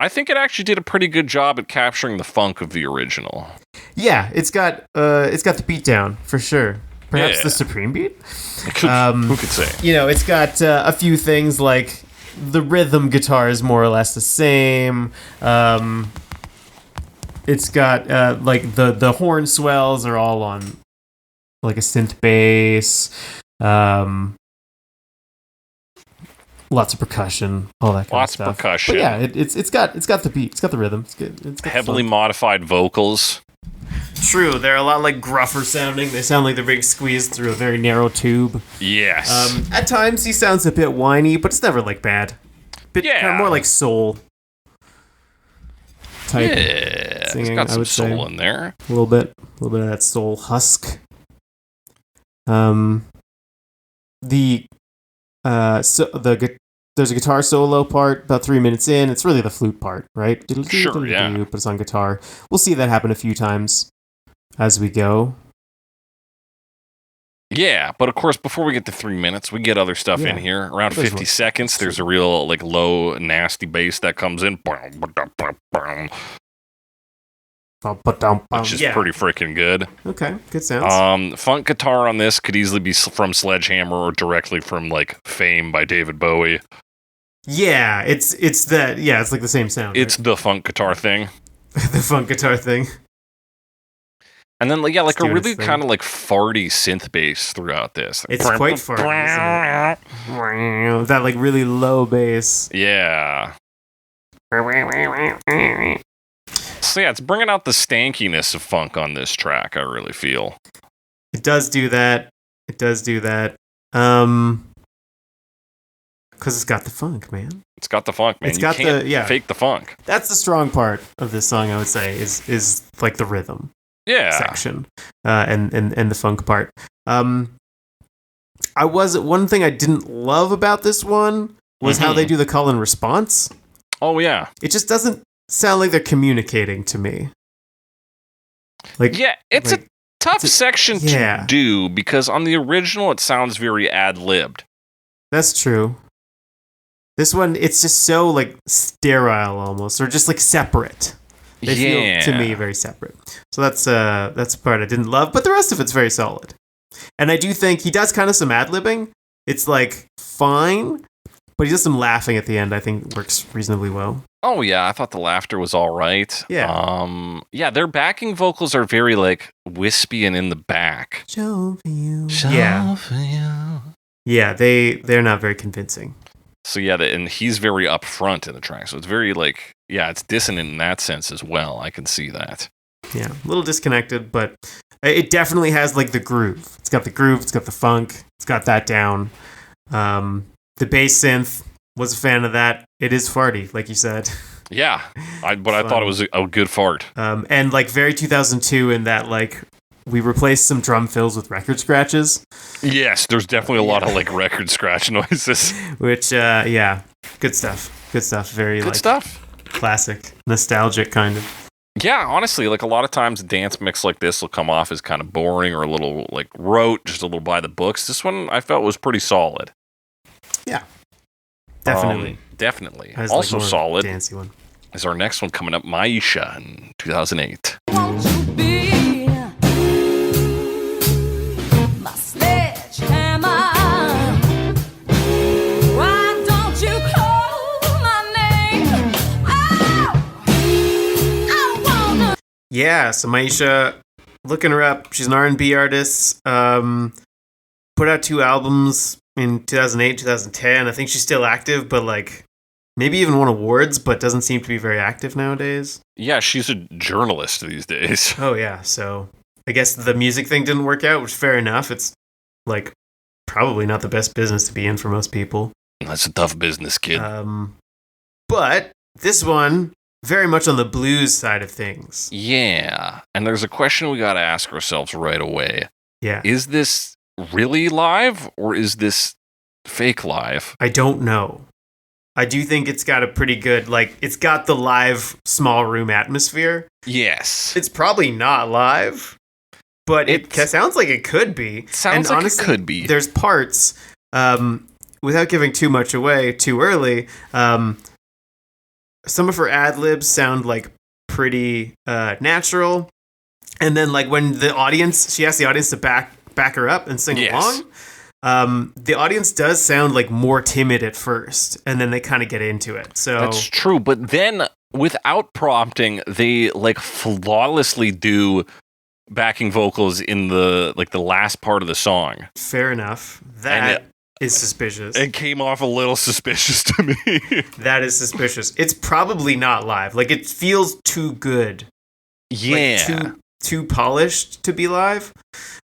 I think it actually did a pretty good job at capturing the funk of the original. Yeah, it's got the beat down for sure. Perhaps the supreme beat. Who could say? It's got a few things like the rhythm guitar is more or less the same. It's got like the horn swells are all on like a synth bass. Lots of percussion, all that kind of stuff. Lots of percussion. But yeah, it's got the beat, it's got the rhythm. It's good. It's got heavily modified vocals. True, they're a lot like gruffer sounding. They sound like they're being squeezed through a very narrow tube. Yes. At times he sounds a bit whiny, but it's never like bad. Kind of more like soul type singing. It's got some soul in there. A little bit of that soul husk. There's a guitar solo part about 3 minutes in. It's really the flute part, right? Sure, yeah. But it's on guitar. We'll see that happen a few times as we go. Yeah, but of course, before we get to 3 minutes, we get other stuff in here. Around 50 seconds, there's a real like low, nasty bass that comes in. Which is pretty freaking good. Okay, good sounds. Funk guitar on this could easily be from Sledgehammer or directly from like Fame by David Bowie. Yeah, it's like the same sound. It's the funk guitar thing. The funk guitar thing. And then like a really kind of like farty synth bass throughout this. It's quite farty, isn't it? That like really low bass. Yeah. So yeah, it's bringing out the stankiness of funk on this track, I really feel. It does do that. Because it's got the funk, man. It's got the funk, man. It's got fake the funk. That's the strong part of this song, I would say, is like the rhythm section and the funk part. One thing I didn't love about this one was how they do the call and response. Oh yeah. It just doesn't sound like they're communicating to me. Like, yeah, it's a tough section to do because on the original it sounds very ad-libbed. That's true. This one, it's just so like sterile almost, or just like separate. They feel to me very separate. So that's the part I didn't love, but the rest of it's very solid. And I do think he does kind of some ad-libbing. It's like fine, but he does some laughing at the end. I think works reasonably well. Oh yeah, I thought the laughter was all right. Yeah. Their backing vocals are very like wispy and in the back. Show for you. Yeah, they're not very convincing. So yeah, and he's very upfront in the track. So it's very like, it's dissonant in that sense as well. I can see that. Yeah, a little disconnected, but it definitely has like the groove. It's got the groove, it's got the funk, it's got that down. The bass synth, was a fan of that. It is farty, like you said. Yeah, I thought it was a good fart. And like very 2002 in that like we replaced some drum fills with record scratches. Yes, there's definitely a lot of like record scratch noises. Which, good stuff. Good stuff. Very good stuff. Classic, nostalgic kind of. Yeah, honestly, like a lot of times a dance mix like this will come off as kind of boring or a little like rote, just a little by the books. This one I felt was pretty solid. Yeah. Definitely. Definitely. Has also like solid dancey one. Is our next one coming up, Maiysha in 2008. Won't you be my sledgehammer? Why don't you call my name? Oh, I wanna. Yeah, so Maiysha, looking her up, she's an R&B artist. Put out 2 albums in 2008, 2010. I think she's still active, but like maybe even won awards, but doesn't seem to be very active nowadays. Yeah, she's a journalist these days. Oh yeah, so I guess the music thing didn't work out, which fair enough. It's like probably not the best business to be in for most people. That's a tough business, kid. But this one, very much on the blues side of things. Yeah, and there's a question we got to ask ourselves right away. Yeah. Is this really live or is this fake live? I don't know. I do think it's got a pretty good, like, it's got the live small room atmosphere. Yes. It's probably not live, but it sounds like it could be. Sounds like honestly, it could be. There's parts, without giving too much away too early, some of her ad libs sound like pretty natural, and then like when she asks the audience to back her up and sing along. The audience does sound like more timid at first, and then they kind of get into it. So that's true, but then without prompting, they like flawlessly do backing vocals in the last part of the song. Fair enough. That is suspicious. It came off a little suspicious to me. That is suspicious. It's probably not live. Like, it feels too good. Yeah. Like, too polished to be live.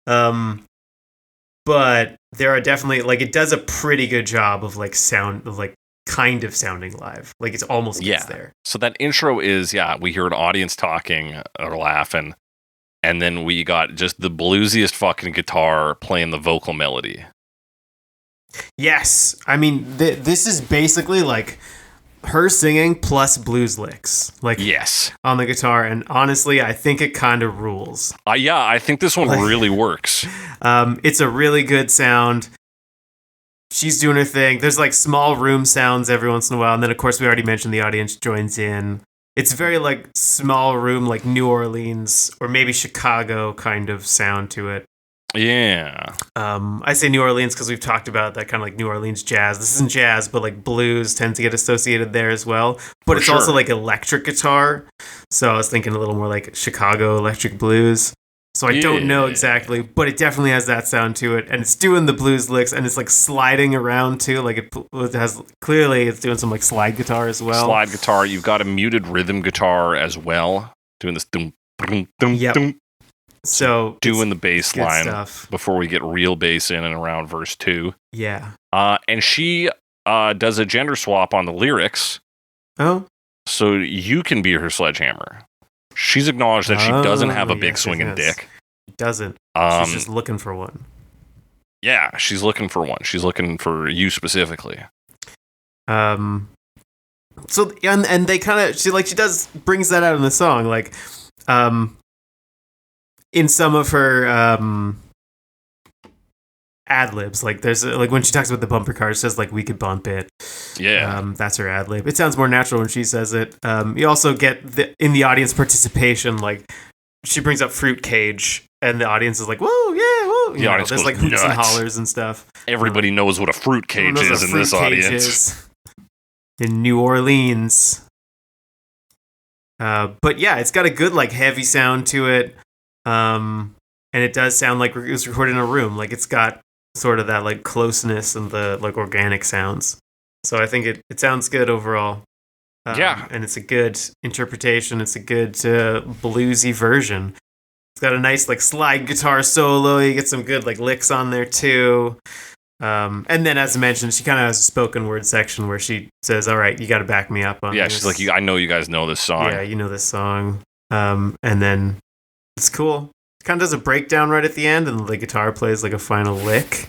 But there are definitely, like, it does a pretty good job of like kind of sounding live. Like, it's almost gets there. So that intro is, we hear an audience talking or laughing, and then we got just the bluesiest fucking guitar playing the vocal melody. Yes. I mean, this is basically like her singing plus blues licks. Like, yes, on the guitar. And honestly, I think it kind of rules. I think this one really works. It's a really good sound. She's doing her thing. There's like small room sounds every once in a while. And then, of course, we already mentioned the audience joins in. It's very like small room, like New Orleans or maybe Chicago kind of sound to it. Yeah. I say New Orleans because we've talked about that kind of like New Orleans jazz. This isn't jazz, but like blues tends to get associated there as well. But it's also like electric guitar. So I was thinking a little more like Chicago electric blues. So I don't know exactly, but it definitely has that sound to it. And it's doing the blues licks, and it's like sliding around too. Like it has, clearly it's doing some like slide guitar as well. Slide guitar. You've got a muted rhythm guitar as well. Doing this dum, dum, dum, dum. So doing the bass line before we get real bass in and around verse 2. Yeah. And she does a gender swap on the lyrics. Oh. So you can be her Sledgehammer. She's acknowledged that she doesn't have a big swinging dick. She doesn't. She's just looking for one. Yeah, she's looking for one. She's looking for you specifically. So and they kind of she does brings that out in the song, like in some of her ad libs, like there's like when she talks about the bumper car, it says like we could bump it. Yeah, that's her ad lib. It sounds more natural when she says it. You also get in the audience participation, like she brings up fruit cage, and the audience is like, "Whoa, yeah, whoa!" There's like hoots and hollers and stuff. Everybody knows what a fruit cage is in this audience. In New Orleans. But yeah, it's got a good like heavy sound to it. And it does sound like it was recorded in a room. Like it's got sort of that like closeness and the like organic sounds. So I think it sounds good overall. And it's a good interpretation. It's a good bluesy version. It's got a nice like slide guitar solo. You get some good like licks on there too. And then, as I mentioned, she kind of has a spoken word section where she says, "All right, you got to back me up on this." Yeah, she's like, "I know you guys know this song." Yeah, you know this song. And then it's cool. Kind of does a breakdown right at the end, and the guitar plays like a final lick.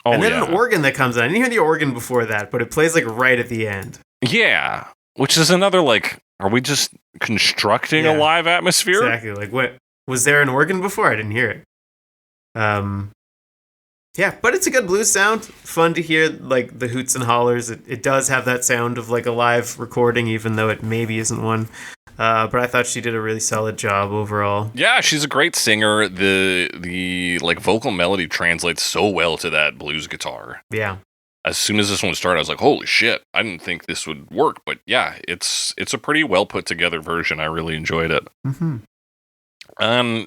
Oh, and then an organ that comes on. I didn't hear the organ before that, but it plays like right at the end. Yeah, which is another like, are we just constructing a live atmosphere? Exactly. Like, what was there an organ before? I didn't hear it. Yeah, but it's a good blues sound. Fun to hear, like, the hoots and hollers. It does have that sound of, like, a live recording, even though it maybe isn't one. But I thought she did a really solid job overall. Yeah, she's a great singer. The like, vocal melody translates so well to that blues guitar. Yeah. As soon as this one started, I was like, holy shit, I didn't think this would work. But, yeah, it's a pretty well put together version. I really enjoyed it. Mm-hmm.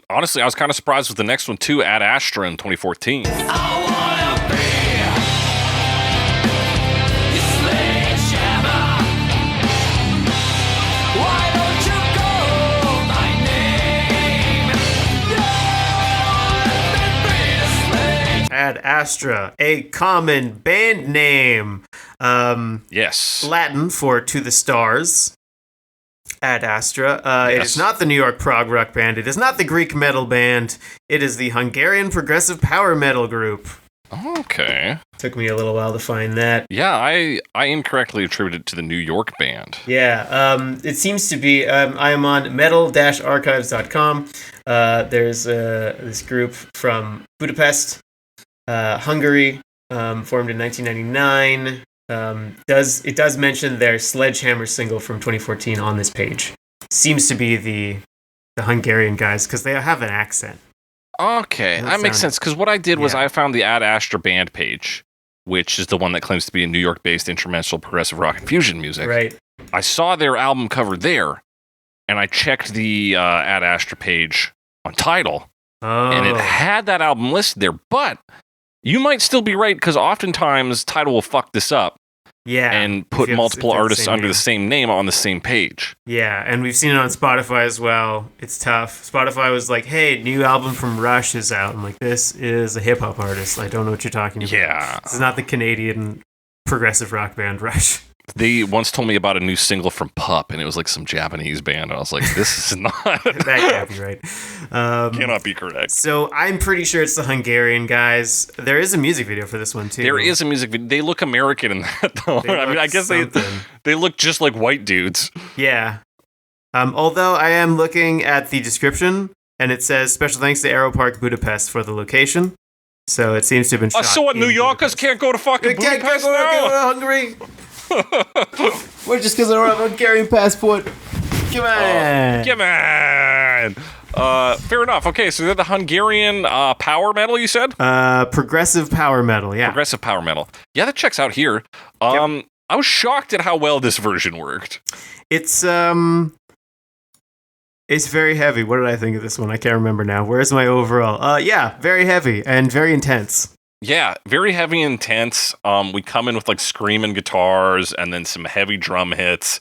Honestly, I was kind of surprised with the next one, too, Ad Astra in 2014. Ad Astra, a common band name. Yes. Latin for to the stars. Ad Astra. Yes. It is not the New York prog rock band. It is not the Greek metal band. It is the Hungarian progressive power metal group. Okay. Took me a little while to find that. Yeah, I incorrectly attributed it to the New York band. Yeah, it seems to be. I am on metal-archives.com. There's this group from Budapest, Hungary, formed in 1999. does mention their Sledgehammer single from 2014 on this page. Seems to be the Hungarian guys because they have an accent. Okay, that makes sense. Because what I did was I found the Ad Astra band page, which is the one that claims to be a New York-based instrumental progressive rock and fusion music. Right. I saw their album cover there, and I checked the Ad Astra page on Tidal, and it had that album listed there. But you might still be right because oftentimes Tidal will fuck this up. Yeah, and put multiple artists under the same name on the same page. Yeah, and we've seen it on Spotify as well. It's tough. Spotify was like, hey, new album from Rush is out. I'm like, this is a hip-hop artist. I don't know what you're talking about. Yeah. This is not the Canadian progressive rock band Rush. They once told me about a new single from Pup, and it was like some Japanese band. And I was like, this is not... That can't be right. Cannot be correct. So I'm pretty sure it's the Hungarian guys. There is a music video for this one, too. There is a music video. They look American in that, though. I mean, I guess they look just like white dudes. Yeah. Although I am looking at the description, and it says, special thanks to Aero Park Budapest for the location. So it seems to have been shot so what, New Yorkers can't go to fucking Budapest now? Can't go to Hungary. We're just because I don't have a Hungarian passport. Come on. Come on. Fair enough. Okay, so they're the Hungarian power metal, you said? Progressive power metal, yeah. Progressive power metal. Yeah, that checks out here. I was shocked at how well this version worked. It's very heavy. What did I think of this one? I can't remember now. Where's my overall? Yeah, very heavy and very intense. Yeah, very heavy and intense. We come in with like screaming guitars and then some heavy drum hits.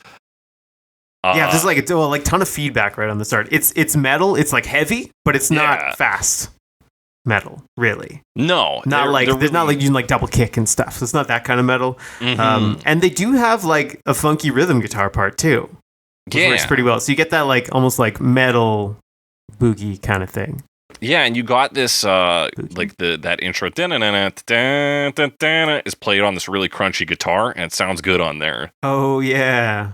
Yeah, there's like a ton of feedback right on the start. It's metal. It's like heavy, but it's not fast metal, really. No, there's not like using like double kick and stuff. So it's not that kind of metal. Mm-hmm. And they do have like a funky rhythm guitar part too, which works pretty well. So you get that like almost like metal boogie kind of thing. Yeah, and you got this, like that intro is played on this really crunchy guitar, and it sounds good on there. Oh, yeah.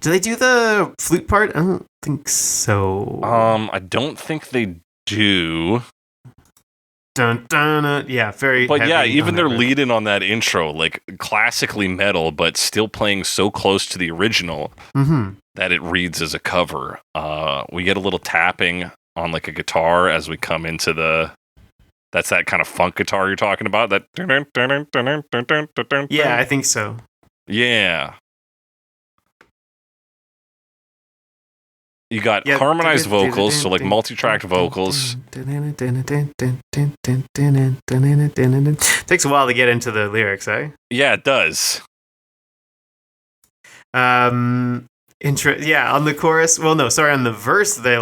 Do they do the flute part? I don't think so. I don't think they do. Dun, dun, dun. Yeah, very But yeah, even their lead-in on that intro, like classically metal, but still playing so close to the original that it reads as a cover. We get a little tapping on like a guitar as we come into that's that kind of funk guitar you're talking about. That yeah, I think so. Yeah. You got harmonized vocals, so like multi-tracked vocals. Takes a while to get into the lyrics, eh? Yeah, it does. Yeah, on the chorus. Well, no, sorry, on the verse, they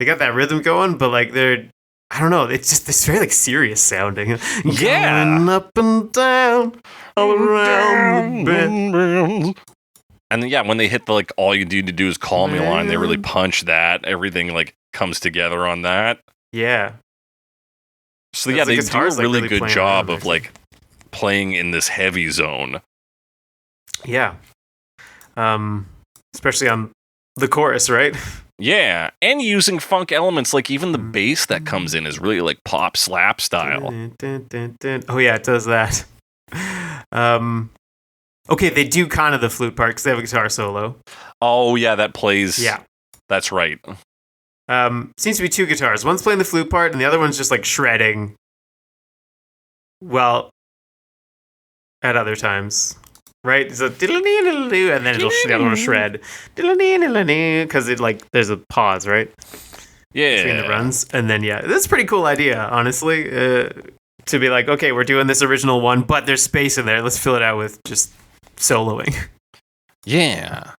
got that rhythm going, but like I don't know, it's very like serious sounding. Yeah. Going up and down, all around the bend. And yeah, when they hit the like all you need to do is call me line, they really punch that. Everything like comes together on that. Yeah. So yeah, they do a really good job of like playing in this heavy zone. Yeah. Especially on the chorus, right? Yeah, and using funk elements, like even the bass that comes in is really like pop slap style. Oh yeah, it does that. Okay, they do kind of the flute part because they have a guitar solo. Oh yeah, that plays. Yeah, that's right. Seems to be two guitars. One's playing the flute part, and the other one's just like shredding. Well, at other times. Right? It's a diddle-dee-diddle-doo, and then the other one will shred. Diddle-dee-diddle-doo, because it like there's a pause, right? Yeah. Between the runs. And then that's a pretty cool idea, honestly. To be like, okay, we're doing this original one, but there's space in there. Let's fill it out with just soloing. Yeah.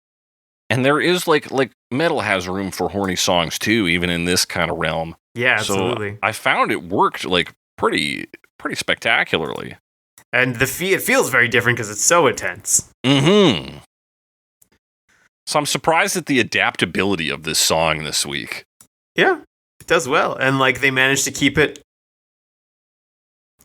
And there is like metal has room for horny songs too, even in this kind of realm. Yeah, absolutely. So I found it worked like pretty spectacularly. And it feels very different because it's so intense. Mm-hmm. So I'm surprised at the adaptability of this song this week. Yeah, it does well. And like they managed to keep it,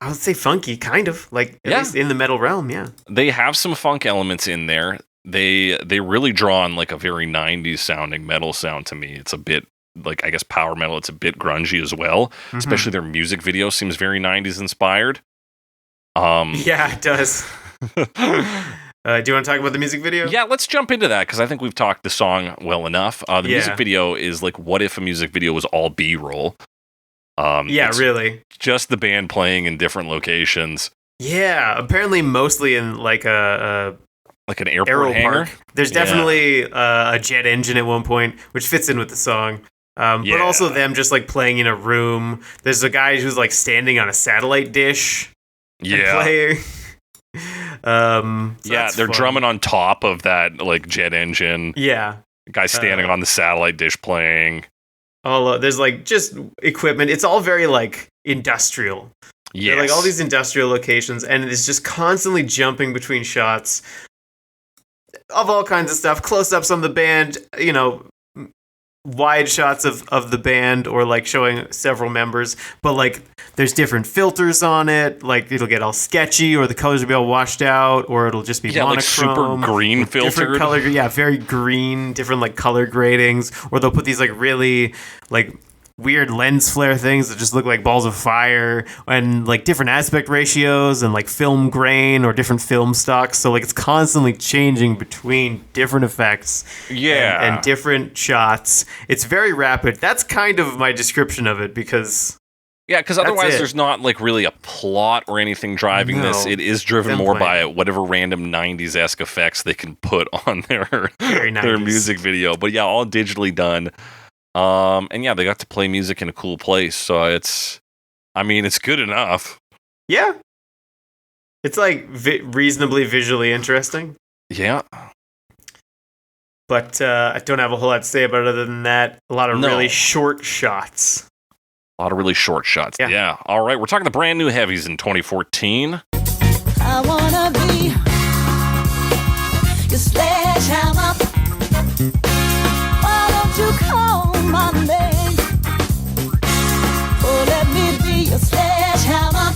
I would say funky, kind of. Like at least in the metal realm, yeah. They have some funk elements in there. They really draw on like a very 90s sounding metal sound to me. It's a bit like, I guess, power metal. It's a bit grungy as well. Especially their music video seems very 90s inspired. Yeah, it does. Do you want to talk about the music video? Yeah, let's jump into that because I think we've talked the song well enough. The music video is like, what if a music video was all B-roll? Really. Just the band playing in different locations. Yeah, apparently mostly in like an airport hangar. Park. There's definitely a jet engine at one point, which fits in with the song. But also them just like playing in a room. There's a guy who's like standing on a satellite dish. Playing. They're fun. drumming on top of that like jet engine. Yeah. Guy standing on the satellite dish playing. There's like just equipment. It's all very like industrial. Yeah, like all these industrial locations, and it's just constantly jumping between shots of all kinds of stuff. Close-ups on the band, wide shots of the band, or like showing several members. But like, there's different filters on it. Like it'll get all sketchy, or the colors will be all washed out, or it'll just be monochrome, like super green filtered. Different color, very green. Different like color gradings, or they'll put these like really like weird lens flare things that just look like balls of fire, and like different aspect ratios and like film grain or different film stocks. So like it's constantly changing between different effects and different shots. It's very rapid. That's kind of my description of it because otherwise there's not like really a plot or anything driving this. It is driven more by whatever random 90s-esque effects they can put on their music video. But yeah, all digitally done. They got to play music in a cool place, so it's good enough. Yeah. It's like reasonably visually interesting. Yeah. But I don't have a whole lot to say about it other than that. A lot of really short shots. Yeah. All right, we're talking the brand new Heavies in 2014. I wanna be your sledgehammer. Why don't you call my name? Oh, let me be your sledgehammer.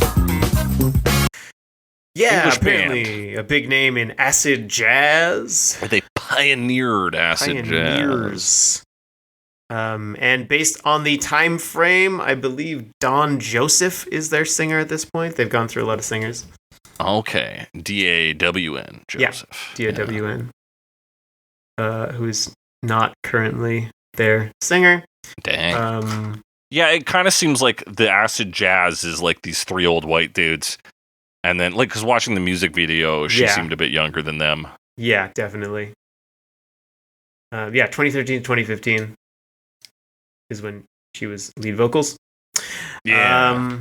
Yeah, English apparently band. a big name in acid jazz. They pioneered acid jazz. And based on the time frame, I believe Don Joseph is their singer at this point. They've gone through a lot of singers. Okay, D-A-W-N, Joseph. Yeah, D-A-W-N. Who's not currently their singer. Dang. It kind of seems like the acid jazz is like these three old white dudes. And then, like, because watching the music video, she seemed a bit younger than them. Yeah, definitely. 2013 to 2015 is when she was lead vocals. Yeah.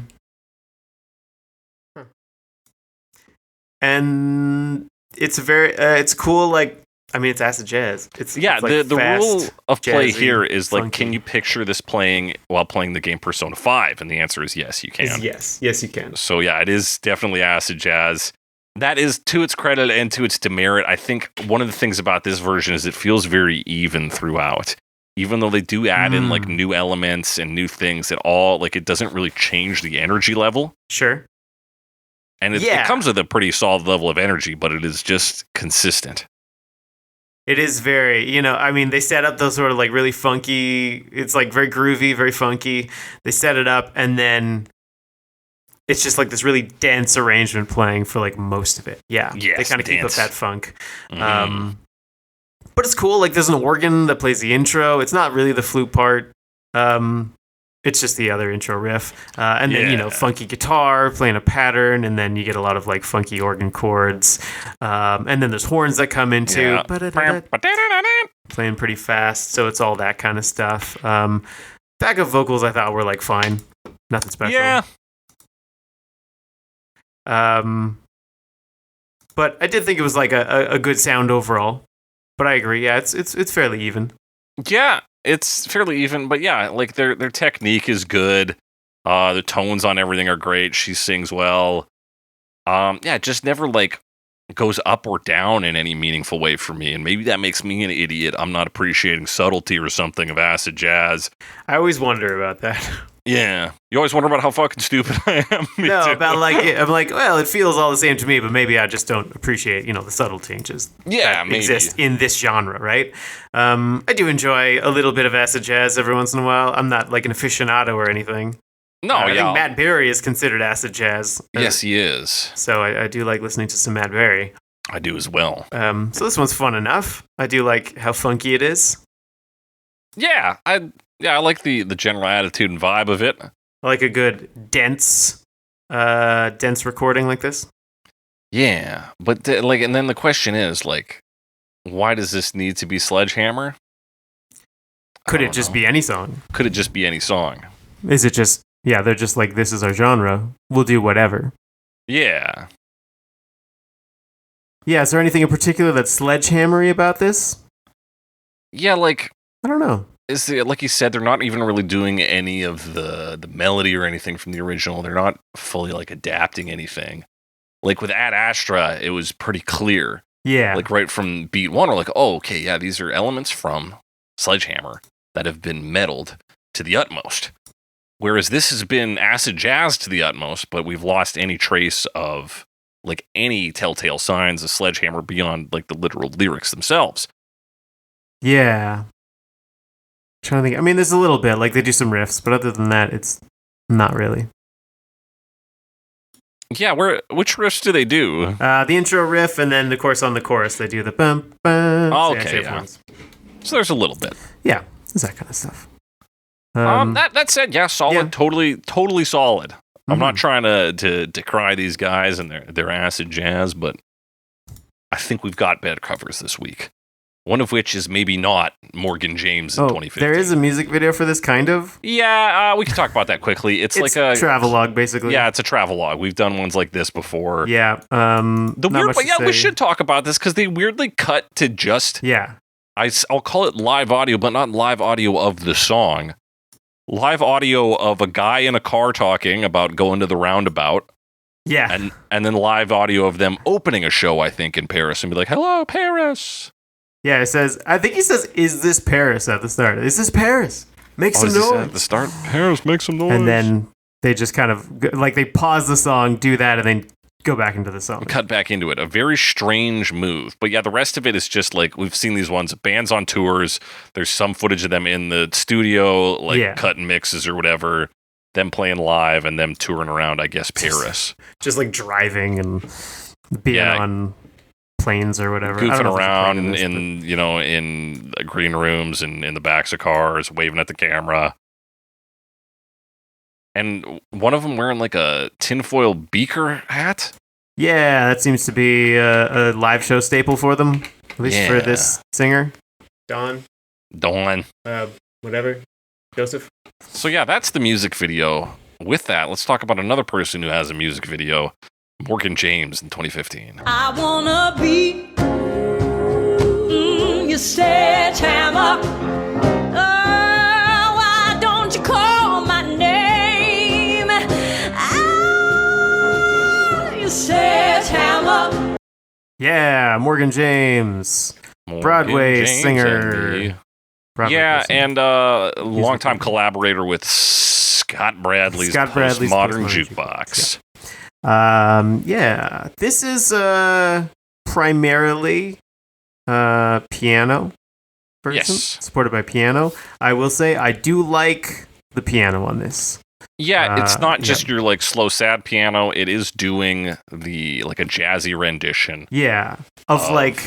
And it's it's cool, like, it's acid jazz. It's like the fast, rule of play jazzy, here is like, funky. can you picture this playing while playing the game Persona 5? And the answer is yes, you can. Yes, you can. So yeah, it is definitely acid jazz. That is to its credit and to its demerit. I think one of the things about this version is it feels very even throughout. Even though they do add in like new elements and new things, it doesn't really change the energy level. Sure. And it comes with a pretty solid level of energy, but it is just consistent. It is very, they set up those sort of like really funky, it's like very groovy, very funky. They set it up and then it's just like this really dense arrangement playing for like most of it. Yeah. Yes, they kind of keep up that funk. Mm-hmm. But it's cool. Like there's an organ that plays the intro. It's not really the flute part. It's just the other intro riff. And then, funky guitar playing a pattern. And then you get a lot of like funky organ chords. And then there's horns that come into playing pretty fast. So it's all that kind of stuff. Backup vocals I thought were like fine. Nothing special. Yeah. But I did think it was like a good sound overall. But I agree. Yeah, it's fairly even. Yeah. It's fairly even, but yeah, like their technique is good. The tones on everything are great. She sings well. It just never like goes up or down in any meaningful way for me. And maybe that makes me an idiot. I'm not appreciating subtlety or something of acid jazz. I always wonder about that. Yeah. You always wonder about how fucking stupid I am. About like, I'm like, well, it feels all the same to me, but maybe I just don't appreciate, the subtle changes that exist in this genre, right? I do enjoy a little bit of acid jazz every once in a while. I'm not like an aficionado or anything. No, I yeah. think Matt Berry is considered acid jazz. Yes, he is. So I do like listening to some Matt Berry. I do as well. So this one's fun enough. I do like how funky it is. Yeah, I like the general attitude and vibe of it. I like a good dense recording like this. Yeah, but and then the question is like, why does this need to be Sledgehammer? Could it just be any song? Could it just be any song? Is it just, they're just like, this is our genre. We'll do whatever. Yeah. Yeah, is there anything in particular that's Sledgehammer-y about this? Yeah, like... I don't know. Like you said, they're not even really doing any of the melody or anything from the original. They're not fully, like, adapting anything. Like, with Ad Astra, it was pretty clear. Yeah. Like, right from beat one, we're like, oh, okay, yeah, these are elements from Sledgehammer that have been meddled to the utmost. Whereas this has been acid jazz to the utmost, but we've lost any trace of, like, any telltale signs of Sledgehammer beyond, like, the literal lyrics themselves. Yeah. I'm trying to think. I mean, there's a little bit, like, they do some riffs, but other than that, it's not really. Yeah, which riffs do they do? The intro riff, and then, of course, on the chorus, they do the bum, bum. Oh, okay, yeah. So there's a little bit. Yeah, there's that kind of stuff. That said, yeah, solid, yeah. totally solid. Mm-hmm. I'm not trying to decry these guys and their acid jazz, but I think we've got bad covers this week. One of which is maybe not Morgan James in 2015. There is a music video for this, kind of? Yeah, we can talk about that quickly. It's like a travelogue, basically. Yeah, it's a travelogue. We've done ones like this before. Yeah. We should talk about this because they weirdly cut to just... Yeah. I'll call it live audio, but not live audio of the song. Live audio of a guy in a car talking about going to the roundabout. Yeah. And then live audio of them opening a show, I think, in Paris and be like, hello, Paris. Yeah, I think he says, is this Paris at the start? Is this Paris? Make some noise. At the start, Paris, make some noise. And then they just kind of, like, they pause the song, do that, and then go back into the song. Cut back into it. A very strange move. But yeah, the rest of it is just like, we've seen these ones, bands on tours. There's some footage of them in the studio, like cutting mixes or whatever. Them playing live and them touring around, I guess, Paris. Just like driving and being on planes or whatever. Goofing around in green rooms and in the backs of cars, waving at the camera. And one of them wearing like a tinfoil beaker hat. Yeah, that seems to be a live show staple for them, at least for this singer. Dawn. Whatever. Joseph. So yeah, that's the music video. With that, let's talk about another person who has a music video. Morgan James in 2015. I wanna be your sledgehammer. Oh, why don't you call my name? Your sledgehammer. Yeah, Morgan James. Broadway singer. And a longtime collaborator with Scott Bradley's Modern Jukebox. This is primarily piano version, supported by piano. I will say I do like the piano on this. Yeah, it's not just your like slow sad piano. It is doing the like a jazzy rendition. Yeah, of like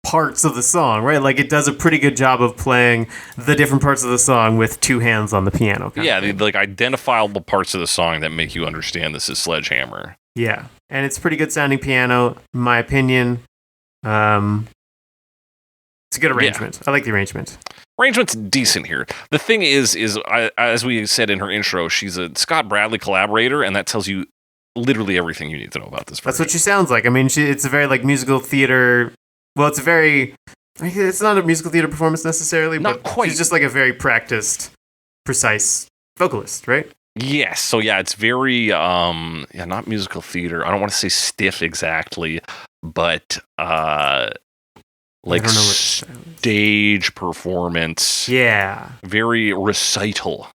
parts of the song, right? Like it does a pretty good job of playing the different parts of the song with two hands on the piano. The like identifiable parts of the song that make you understand this is Sledgehammer. Yeah, and it's pretty good sounding piano, in my opinion. It's a good arrangement. I like the arrangement. Arrangement's decent here. The thing is as we said in her intro, she's a Scott Bradley collaborator, and that tells you literally everything you need to know about this person. That's what she sounds like. I mean, it's a very like musical theater. Well, it's not a musical theater performance necessarily, but she's just like a very practiced, precise vocalist, right? Yes. So yeah, it's very not musical theater. I don't want to say stiff exactly, but like stage performance. Yeah. Very recital.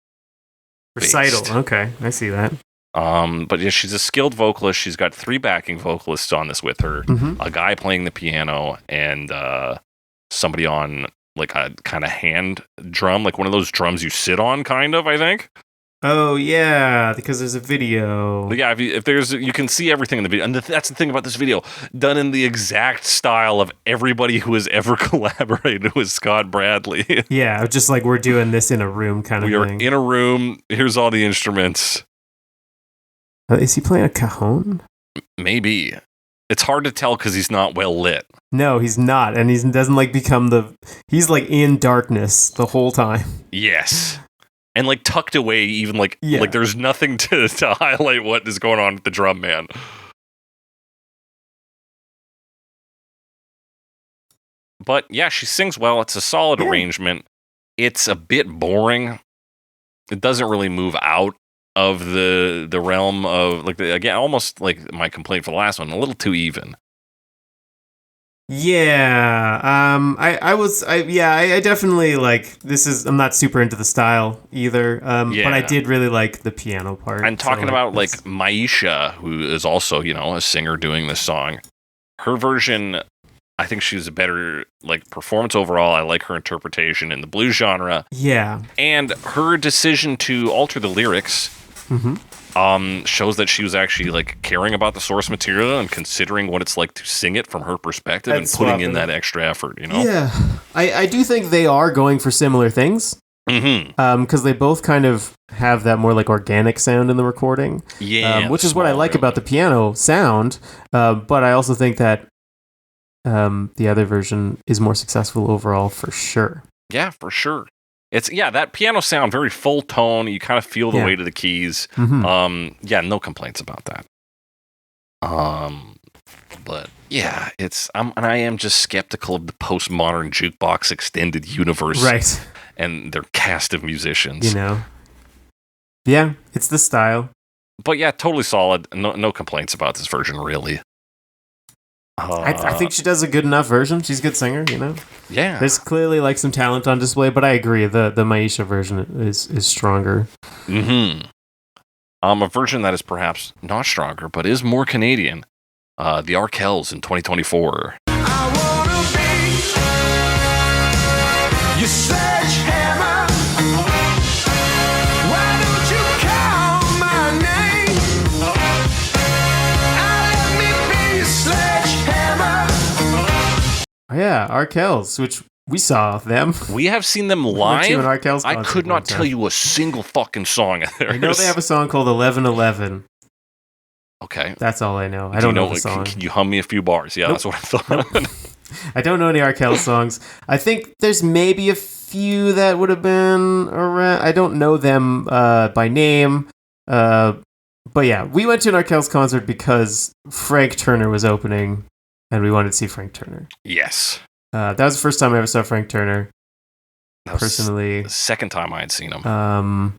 Okay. I see that. But yeah, she's a skilled vocalist. She's got 3 backing vocalists on this with her. Mm-hmm. A guy playing the piano and somebody on like a kind of hand drum, like one of those drums you sit on, kind of, I think. Oh yeah, because there's a video. But yeah, if there's, you can see everything in the video, and that's the thing about this video, done in the exact style of everybody who has ever collaborated with Scott Bradley. Yeah, just like we're doing this in a room kind of We are thing. in a room. Here's all the instruments. Is he playing a cajon? Maybe. It's hard to tell because he's not well lit. No, he's not, and he doesn't like become the. He's like in darkness the whole time. Yes. And like tucked away, even like there's nothing to highlight what is going on with the drum man. But yeah, she sings well. It's a solid arrangement. It's a bit boring. It doesn't really move out of the realm of like again, almost like my complaint for the last one, a little too even. Yeah, I definitely like this is. I'm not super into the style either. But I did really like the piano part. I'm talking about like Maiysha, who is also, you know, a singer doing this song. Her version, I think she's a better like performance overall. I like her interpretation in the blues genre. Yeah, and her decision to alter the lyrics. Shows that she was actually like caring about the source material and considering what it's like to sing it from her perspective and putting in that extra effort, you know? Yeah. I do think they are going for similar things. Because they both kind of have that more like organic sound in the recording. Yeah. Which is what I like about the piano sound. But I also think that the other version is more successful overall for sure. Yeah, for sure. It's that piano sound, very full tone. You kind of feel the weight of the keys. No complaints about that. But yeah, and I am just skeptical of the postmodern jukebox extended universe, right? And their cast of musicians. You know, yeah, it's the style. But yeah, totally solid. No complaints about this version, really. I think she does a good enough version. She's a good singer, you know? Yeah. There's clearly like some talent on display, but I agree. The Maiysha version is stronger. A version that is perhaps not stronger, but is more Canadian. The Arkells in 2024. I wanna be your sledgehammer. Why don't you call my name? Let me be your sledgehammer. Yeah, Arkells, which we saw them. We have seen them live. I could not tell you a single fucking song of theirs. I know they have a song called 1111. Okay. That's all I know. I don't know the song. Can you hum me a few bars? Yeah, That's what I thought. I don't know any Arkells songs. I think there's maybe a few that would have been around. I don't know them by name. But yeah, we went to an Arkells concert because Frank Turner was opening, and we wanted to see Frank Turner. Yes. That was the first time I ever saw Frank Turner. That personally. The second time I had seen him.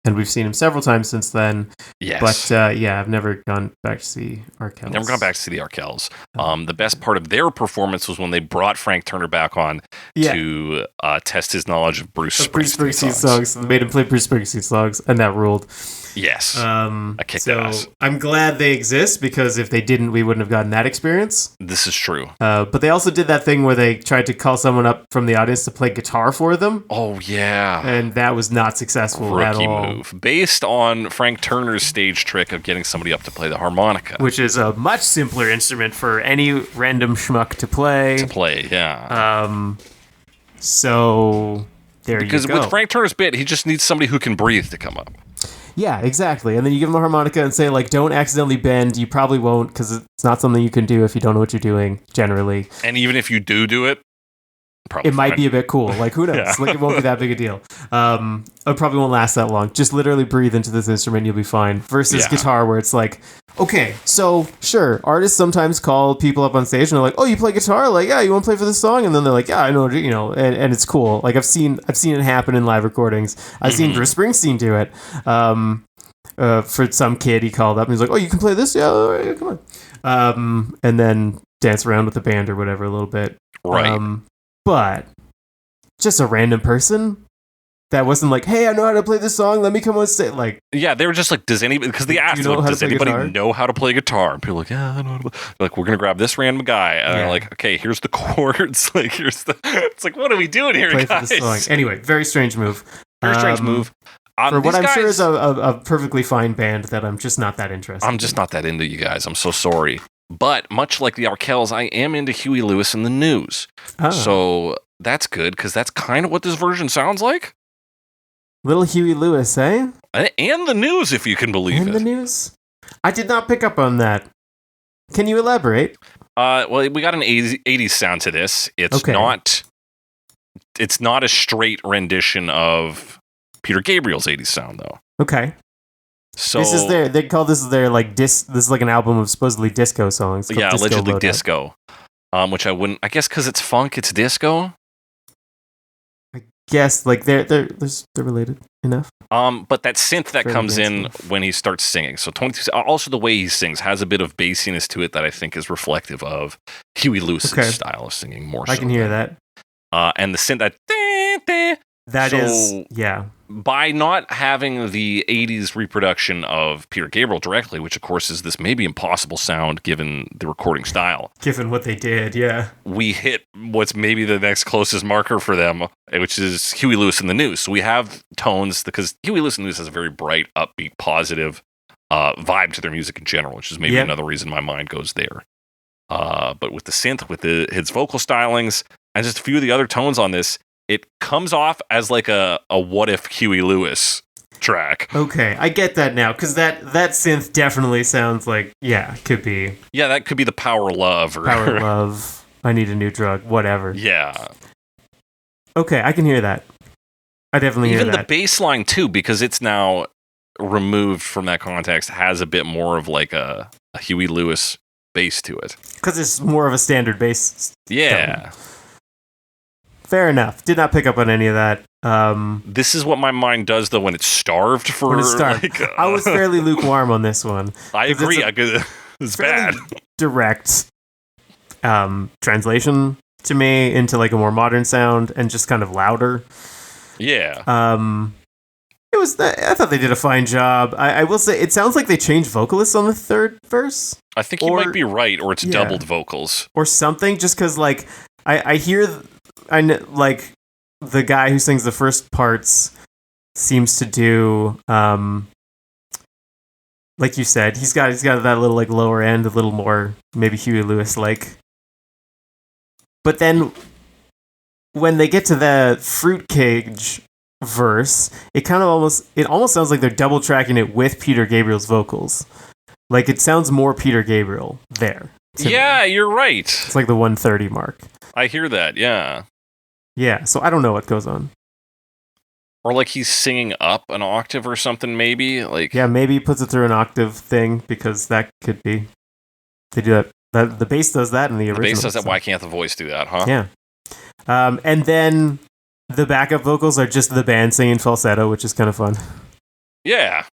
And we've seen him several times since then. Yes. But I've never gone back to see Arkells. Never gone back to see the Arkells. The best part of their performance was when they brought Frank Turner back on to test his knowledge of Bruce Springsteen songs. They made him play Bruce Springsteen songs, and that ruled. Yes. I kicked ass. I'm glad they exist, because if they didn't, we wouldn't have gotten that experience. This is true. But they also did that thing where they tried to call someone up from the audience to play guitar for them. Oh, yeah. And that was not successful at all. Rookie move. Based on Frank Turner's stage trick of getting somebody up to play the harmonica. Which is a much simpler instrument for any random schmuck to play. So there you go. Because with Frank Turner's bit, he just needs somebody who can breathe to come up. Yeah, exactly. And then you give him a harmonica and say, like, don't accidentally bend. You probably won't, because it's not something you can do if you don't know what you're doing, generally. And even if you do it, it might be a bit cool. Like, who knows? Like, it won't be that big a deal. It probably won't last that long. Just literally breathe into this instrument, you'll be fine. Versus guitar, where it's like, okay, so sure, artists sometimes call people up on stage and they're like, oh, you play guitar? Like, yeah, you want to play for this song? And then they're like, yeah, I know, you know, and it's cool. Like, I've seen it happen in live recordings. I've seen Bruce Springsteen do it. For some kid, he called up and he's like, oh, you can play this? Yeah, all right, come on. And then dance around with the band or whatever a little bit. Right. But just a random person that wasn't like, hey, I know how to play this song. Let me come on stage. Like, yeah, they were just like, does anybody? Because they asked, like, does anybody know how to play guitar? And people are like, yeah, I know how to play. Like, we're gonna grab this random guy, and they're like, okay, here's the chords. Like, here's the. It's like, what are we doing here, play guys? For this song. Anyway, very strange move. Very strange move. For what I'm sure is a perfectly fine band that I'm just not that interested I'm just not that into you guys. I'm so sorry. But much like the Arkells, I am into Huey Lewis and the News. Oh. So that's good, because that's kind of what this version sounds like. Little Huey Lewis, eh? And the News, if you can believe it. And the News? I did not pick up on that. Can you elaborate? Well, we got an 80s sound to this. It's not a straight rendition of Peter Gabriel's 80s sound, though. Okay. So this is they call this their like this is like an album of supposedly disco songs. Yeah, allegedly disco. Which I guess because it's funk, it's disco. I guess like they're related enough. But that synth that comes in when he starts singing. So 22, also the way he sings has a bit of bassiness to it that I think is reflective of Huey Lewis's style of singing more. I can hear that. And the synth by not having the 80s reproduction of Peter Gabriel directly, which of course is this maybe impossible sound given the recording style. Given what they did, yeah. We hit what's maybe the next closest marker for them, which is Huey Lewis and the News. So we have tones, because Huey Lewis and the News has a very bright, upbeat, positive vibe to their music in general, which is maybe another reason my mind goes there. But with the synth, with his vocal stylings, and just a few of the other tones on this, it comes off as like a what if Huey Lewis track. Okay, I get that now, because that synth definitely sounds like, could be. Yeah, that could be the Power Love. Power Love, I Need a New Drug, whatever. Yeah. Okay, I can hear that. I definitely hear that. Even the bass line, too, because it's now removed from that context, has a bit more of like a Huey Lewis bass to it. Because it's more of a standard bass. Yeah. Fair enough. Did not pick up on any of that. This is what my mind does, though, when it's starved for. When it's starved. I was fairly lukewarm on this one. I agree. It's bad. Direct translation to me into like a more modern sound and just kind of louder. Yeah. It was. I thought they did a fine job. I will say it sounds like they changed vocalists on the third verse. I think you might be right, or it's doubled vocals or something. Just because, like, I hear. I know, like, the guy who sings the first parts seems to do, like you said, he's got that little like lower end, a little more maybe Huey Lewis like. But then when they get to the fruitcake verse, it almost sounds like they're double tracking it with Peter Gabriel's vocals. Like, it sounds more Peter Gabriel there. Yeah, you're right. It's like the 130 mark. I hear that, yeah. Yeah, so I don't know what goes on. Or like he's singing up an octave or something, maybe. Like, yeah, maybe he puts it through an octave thing, because that could be. They do that. The bass does that in the original. The bass does that. Why can't the voice do that, huh? Yeah. And then the backup vocals are just the band singing falsetto, which is kind of fun. Yeah.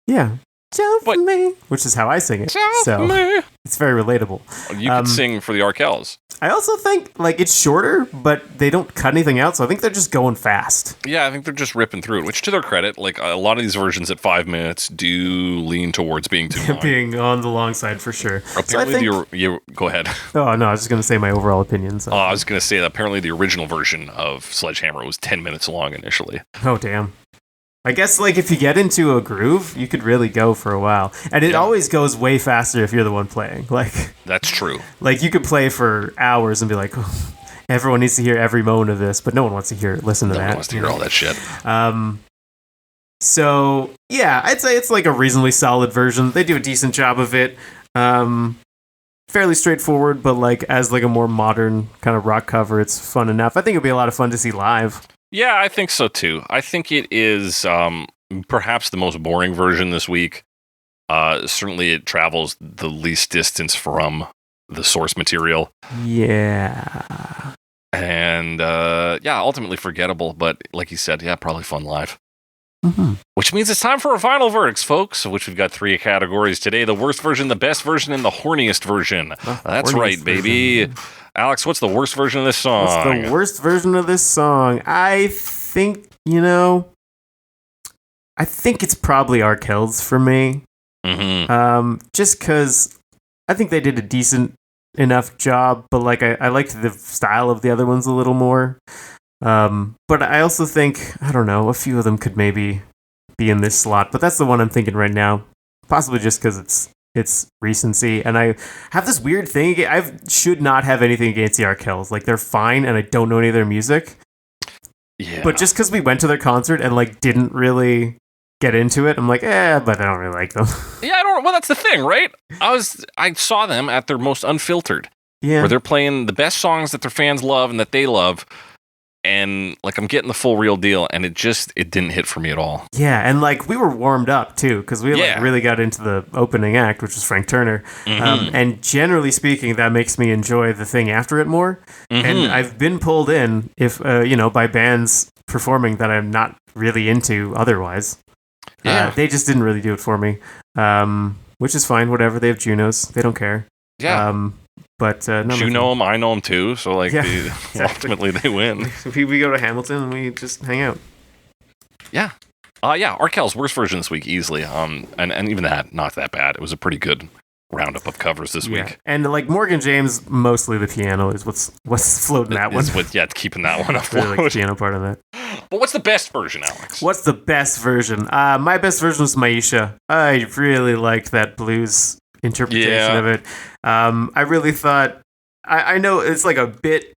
Yeah. Jump for me, which is how I sing it. So it's very relatable. You could sing for the Arkells. I also think like it's shorter, but they don't cut anything out, so I think they're just going fast. Yeah, I think they're just ripping through it, which to their credit, like a lot of these versions at 5 minutes do lean towards being too long. Being on the long side for sure. Apparently, you go ahead. Oh no, I was just going to say my overall opinion. So. I was going to say that apparently the original version of Sledgehammer was 10 minutes long initially. Oh damn. I guess, like, if you get into a groove, you could really go for a while. And it always goes way faster if you're the one playing. Like, that's true. Like, you could play for hours and be like, oh, everyone needs to hear every moment of this, but no one wants to listen to that. No one wants to hear all that shit. So, yeah, I'd say it's, like, a reasonably solid version. They do a decent job of it. Fairly straightforward, but, like, as, like, a more modern kind of rock cover, it's fun enough. I think it'd be a lot of fun to see live. Yeah, I think so too. I think it is perhaps the most boring version this week. Certainly it travels the least distance from the source material. Yeah. And ultimately forgettable, but like you said, probably fun live. Mm-hmm. Which means it's time for our final verdicts, folks, of which we've got 3 categories today. The worst version, the best version, and the horniest version. That's right, baby. Version. Alex, what's the worst version of this song? What's the worst version of this song? I think, it's probably Arkells for me. Mm-hmm. Just because I think they did a decent enough job, but like I liked the style of the other ones a little more. But I also think, I don't know, a few of them could maybe be in this slot, but that's the one I'm thinking right now. Possibly just because it's recency, and I have this weird thing. I should not have anything against the Arkells. Like, they're fine, and I don't know any of their music. Yeah. But just because we went to their concert and like didn't really get into it, I'm like, but I don't really like them. Yeah, I don't. Well, that's the thing, right? I saw them at their most unfiltered, Yeah, where they're playing the best songs that their fans love and that they love, and like I'm getting the full real deal, and it didn't hit for me at all. yeah, and like we were warmed up too because we like really got into the opening act, which was Frank Turner. And generally speaking, that makes me enjoy the thing after it more. And I've been pulled in if by bands performing that I'm not really into otherwise. Yeah, they just didn't really do it for me, which is fine. Whatever, they have Junos, they don't care. Yeah. But you know them, I know them too. So like, exactly. ultimately they win. We go to Hamilton and we just hang out. Yeah. Arkells worst version this week easily. And even that not that bad. It was a pretty good roundup of covers this week. And like Morgan James, mostly the piano is what's floating that one. Keeping that one afloat. Really like the piano part of that. But what's the best version, Alex? What's the best version? My best version was Maiysha. I really liked that blues interpretation of it. I really thought I know it's like a bit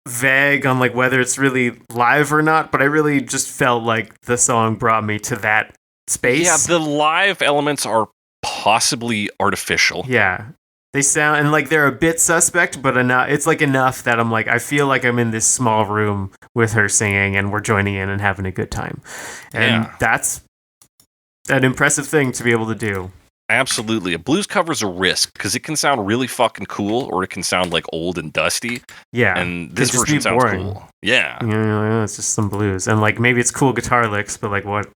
vague on like whether it's really live or not, but I really just felt like the song brought me to that space. Yeah, the live elements are possibly artificial. Yeah. They sound, and like they're a bit suspect, but enough. It's like enough that I'm like, I feel like I'm in this small room with her singing, and we're joining in and having a good time, and that's an impressive thing to be able to do. Absolutely, a blues cover's a risk because it can sound really fucking cool, or it can sound like old and dusty. Yeah, and this version sounds cool. Yeah, it's just some blues, and like maybe it's cool guitar licks, but like what?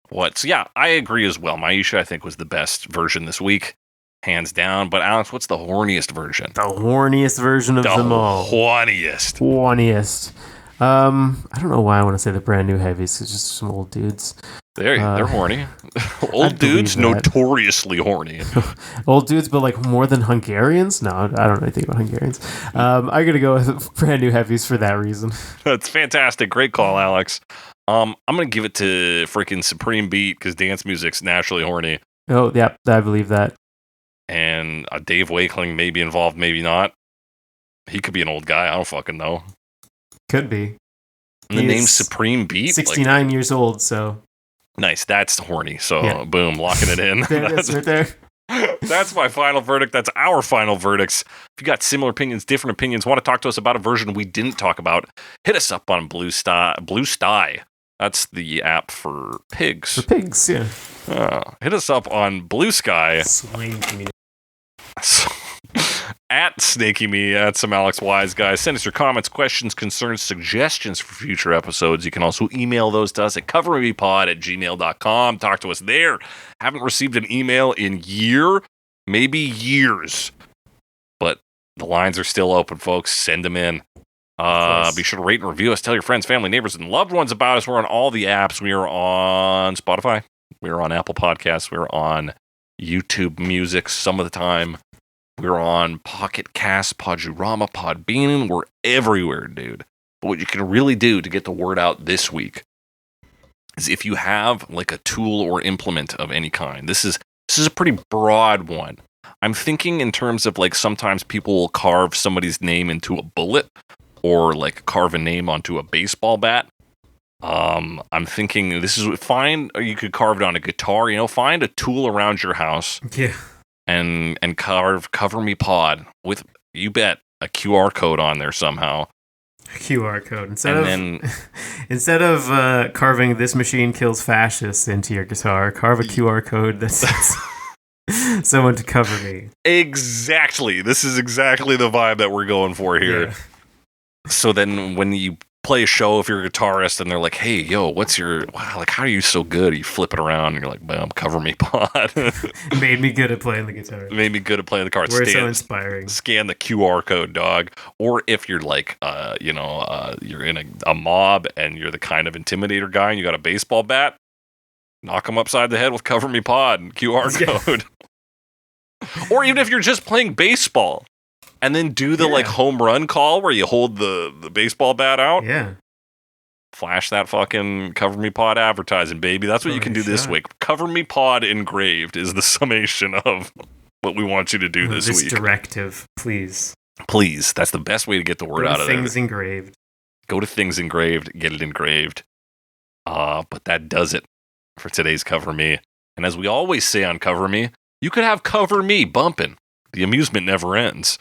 What? So yeah, I agree as well. Maiysha, I think, was the best version this week. Hands down. But Alex, what's the horniest version? The horniest version of them all. Horniest. I don't know why I want to say the brand new Heavies. It's just some old dudes. They're horny. Old dudes, notoriously horny. Old dudes, but like more than Hungarians? No, I don't really think about Hungarians. I'm going to go with brand new Heavies for that reason. That's fantastic. Great call, Alex. I'm going to give it to freaking Supreme Beat because dance music's naturally horny. Oh, yeah, I believe that. And Dave Wakeling may be involved, maybe not. He could be an old guy. I don't fucking know. Could be. And the name's Supreme Beat? 69 years old, so. Nice. That's horny. So, boom, locking it in. There it is, right there. That's my final verdict. That's our final verdicts. If you got similar opinions, different opinions, want to talk to us about a version we didn't talk about, hit us up on Blue Sty. That's the app for pigs. For pigs, yeah. Hit us up on Blue Sky. At Snaky Me, at some Alex Wise guys. Send us your comments, questions, concerns, suggestions for future episodes. You can also email ththose to us at covermepod@gmail.com. Talk to us there. Haven't received an email in maybe years. But the lines are still open, folks. Send them in. Be sure to rate and review us. Tell your friends, family, neighbors, and loved ones about us. We're on all the apps. We are on Spotify. We are on Apple Podcasts. We're on YouTube Music some of the time. We're on Pocket Cast, Podurama, Podbean. We're everywhere, dude. But what you can really do to get the word out this week is if you have like a tool or implement of any kind. This is a pretty broad one. I'm thinking in terms of like sometimes people will carve somebody's name into a bullet or like carve a name onto a baseball bat. I'm thinking or you could carve it on a guitar, find a tool around your house. Yeah. And carve Cover Me Pod with, you bet, a QR code on there somehow. A QR code. Instead of carving "This Machine Kills Fascists" into your guitar, carve a QR code that says someone to cover me. Exactly. This is exactly the vibe that we're going for here. Yeah. So then when you play a show, if you're a guitarist and they're like, hey, yo, how are you so good? You flip it around and you're like, boom, Cover Me Pod. Made me good at playing the guitar. Made me good at playing the cards. We're so inspiring. Scan the QR code, dog. Or if you're like, you're in a mob and you're the kind of intimidator guy and you got a baseball bat, knock them upside the head with Cover Me Pod and QR code. Or even if you're just playing baseball, and then do the like home run call where you hold the baseball bat out. Yeah. Flash that fucking Cover Me Pod advertising, baby. That's what you can do this week. Cover Me Pod engraved is the summation of what we want you to do this week. Directive, please. Please. That's the best way to get the word out of there. Things engraved. Go to Things Engraved, get it engraved. But that does it for today's Cover Me. And as we always say on Cover Me, you could have Cover Me bumping. The amusement never ends.